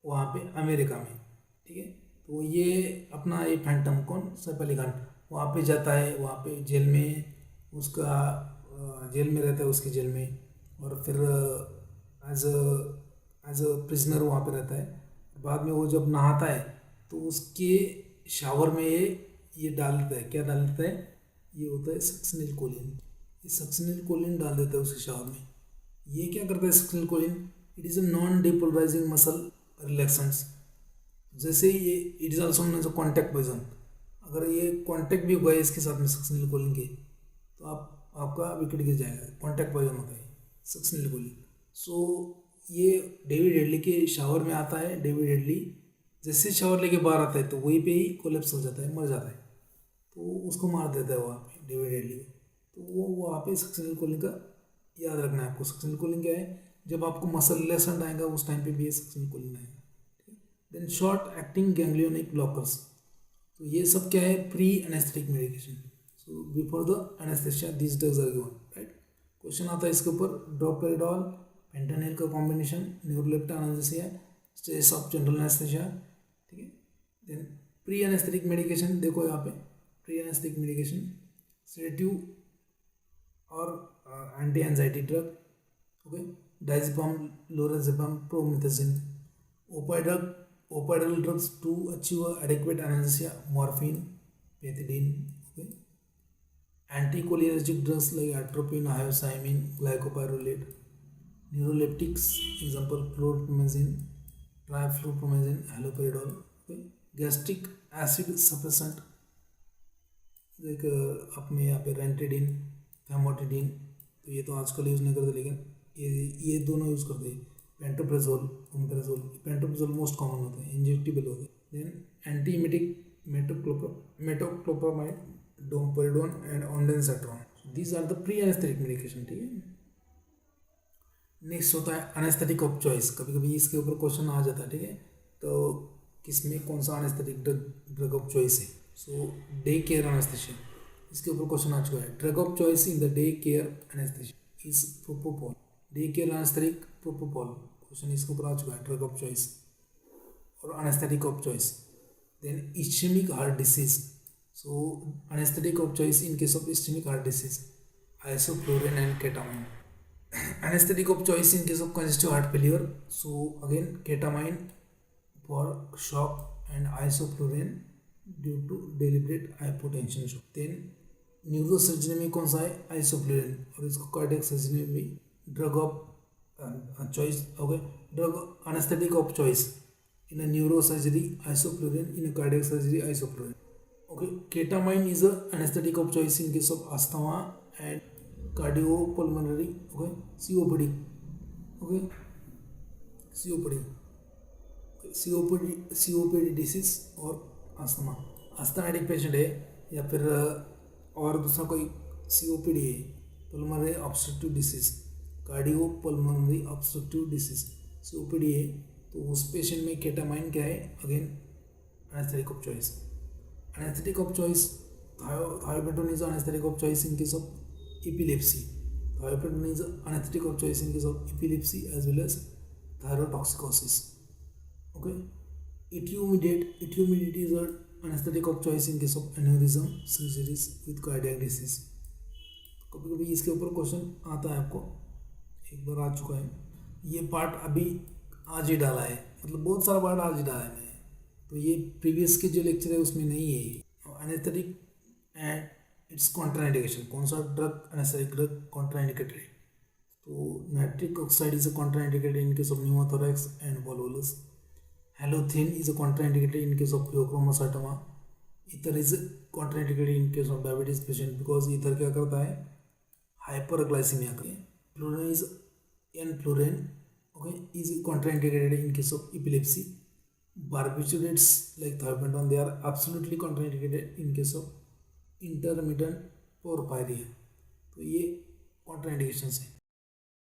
वहाँ पे अमेरिका में, ठीक है। तो ये अपना ये फैंटम कौन, सैफ अली खान वहाँ पे जाता है, वहाँ पे जेल में उसका जेल में रहता है उसकी जेल में, और फिर एज अ प्रिजनर वहाँ पे रहता है। बाद में वो जब नहाता है तो उसके शावर में ये डाल देता है, क्या डाल देता है, ये होता है सक्सनिल कोलिन। ये सक्सनिल कोलिन डाल देता है उसके शावर में। ये क्या करता है succinylcholine? It is a non depolarising muscle relaxants. जैसे ये it is also known as a contact poison. अगर ये कॉन्टैक्ट भी हुआ है इसके साथ में सक्सनिल कोलिन के, तो आपका विकेट गिर जाएगा। कॉन्टैक्ट पॉइजन होता है सक्सनिल कोलिन। सो ये डेविड हेडली के शावर में आता है। डेविड हेडली जैसे शावर लेके बाहर आता है तो वहीं पे ही कोलेप्स हो जाता है, मर जाता है। तो उसको मार देता है वहाँ पे डेविड हेडली को। तो वो वहाँ पे सक्सनिल कोलिन का याद रखना है आपको। सक्सनिल कोलिन क्या है? जब आपको मसल रिलैक्सेंट आएगा उस टाइम पे भी ये सक्सनिल कोलिन आएगा। Then short acting ganglionic blockers. तो ये सब क्या है? Pre anaesthetic medication. So before the anaesthesia this drugs are given, right. Question आता है इसके ऊपर, ड्रोपेरिडोल फेंटानिल का combination, neurolept anaesthesia, stress of general anaesthesia, ठीक है। देन प्री एनेस्थेटिक मेडिकेशन देखो यहाँ पे, प्री एनेस्थेटिक मेडिकेशन सेडेटिव और anti anxiety drug, okay, diazepam, lorazepam, promethazine, opioidal drugs to achieve adequate analgesia, morphine, pethidine, okay, anticholinergic drugs like atropine, hyoscyamin, glycopyrrolate, neuroleptics, example chlorpromazine, triflupromazine, haloperidol, okay, gastric acid suppressant एक अपने यहाँ पे रेंटेडिन, फैमोटिडिन, तो ये तो आजकल use नहीं करते, लेकिन ये दोनों यूज़ करते हैं। पेंटोप्रेजोल, ओमेप्रेजोल, पेंटोप्रेजोल मोस्ट कॉमन होते हैं, इंजेक्टेबल होते हैं। Then antiemetic metoclopramide, domperidone and ondansetron, these are the pre anaesthetic medication, ठीक है। नेक्स्ट होता है एनेस्थेटिक ऑफ चॉइस। कभी कभी इसके ऊपर क्वेश्चन आ जाता है, ठीक है। तो किसमें कौन सा एनेस्थेटिक ड्रग ऑफ चॉइस है? सो डे केयर एनेस्थेशिया, इसके ऊपर क्वेश्चन आ चुका है। Drug of choice in the day care anaesthesia is propofol. Day care anaesthetic propofol, question इसके ऊपर आ चुका है, ड्रग ऑफ चॉइस और anaesthetic of choice. Then ischaemic heart disease, so anaesthetic of choice in case of ischaemic heart disease, isoflurane and ketamine. Anesthetic of choice in case of congestive heart failure, so again ketamine for shock and isoflurane due to deliberate hypotension shock. Then neurosurgery में कौन सा है? आइसोफ्लुरिन, और इसको cardiac surgery में भी drug of choice, okay, drug anaesthetic of choice in a neurosurgery isoflurane, in a cardiac surgery isoflurane, okay. Ketamine is a anaesthetic of choice in case of asthma and cardiopulmonary, okay, COPD, okay, COPD disease और asthma, asthmatic patient है या फिर और दूसरा कोई COPD है, pulmonary obstructive disease, cardiopulmonary obstructive disease, COPD है, तो उस पेशेंट में केटामाइन क्या है? Again anaesthetic of choice. Anaesthetic of choice thiopentone is anaesthetic of choice in case of epilepsy. Thiopentone is anesthetic of choice in case of epilepsy as well as thyrotoxicosis. Okay. Etomidate is an anesthetic of choice in case of aneurysm surgeries with cardiac disease. कभी कभी इसके ऊपर question आता है, आपको एक बार आ चुका है। ये पार्ट अभी आज ही डाला है, मतलब बहुत सारा पार्ट आज ही डाला है मैंने, तो ये प्रीवियस के जो लेक्चर है उसमें नहीं है। एनेस्थेटिक एंड इट्स कॉन्ट्राइंडिकेशन, कौन सा ड्रग एनेस्थेटिक ड्रग कॉन्ट्राइंडिकेटेड है? तो nitric oxide is a contraindicated in case of pneumothorax and volvulus, halothane is a contraindicated in case of phaeochromocytoma, ether is contraindicated in case of diabetes patient because ether क्या करता है? Hyperglycaemia करता है। Fluorine is an fluorine, okay, is contraindicated in case of epilepsy, barbiturates like thiopentone they are absolutely contraindicated in case of intermittent porphyria. तो ये contraindication है.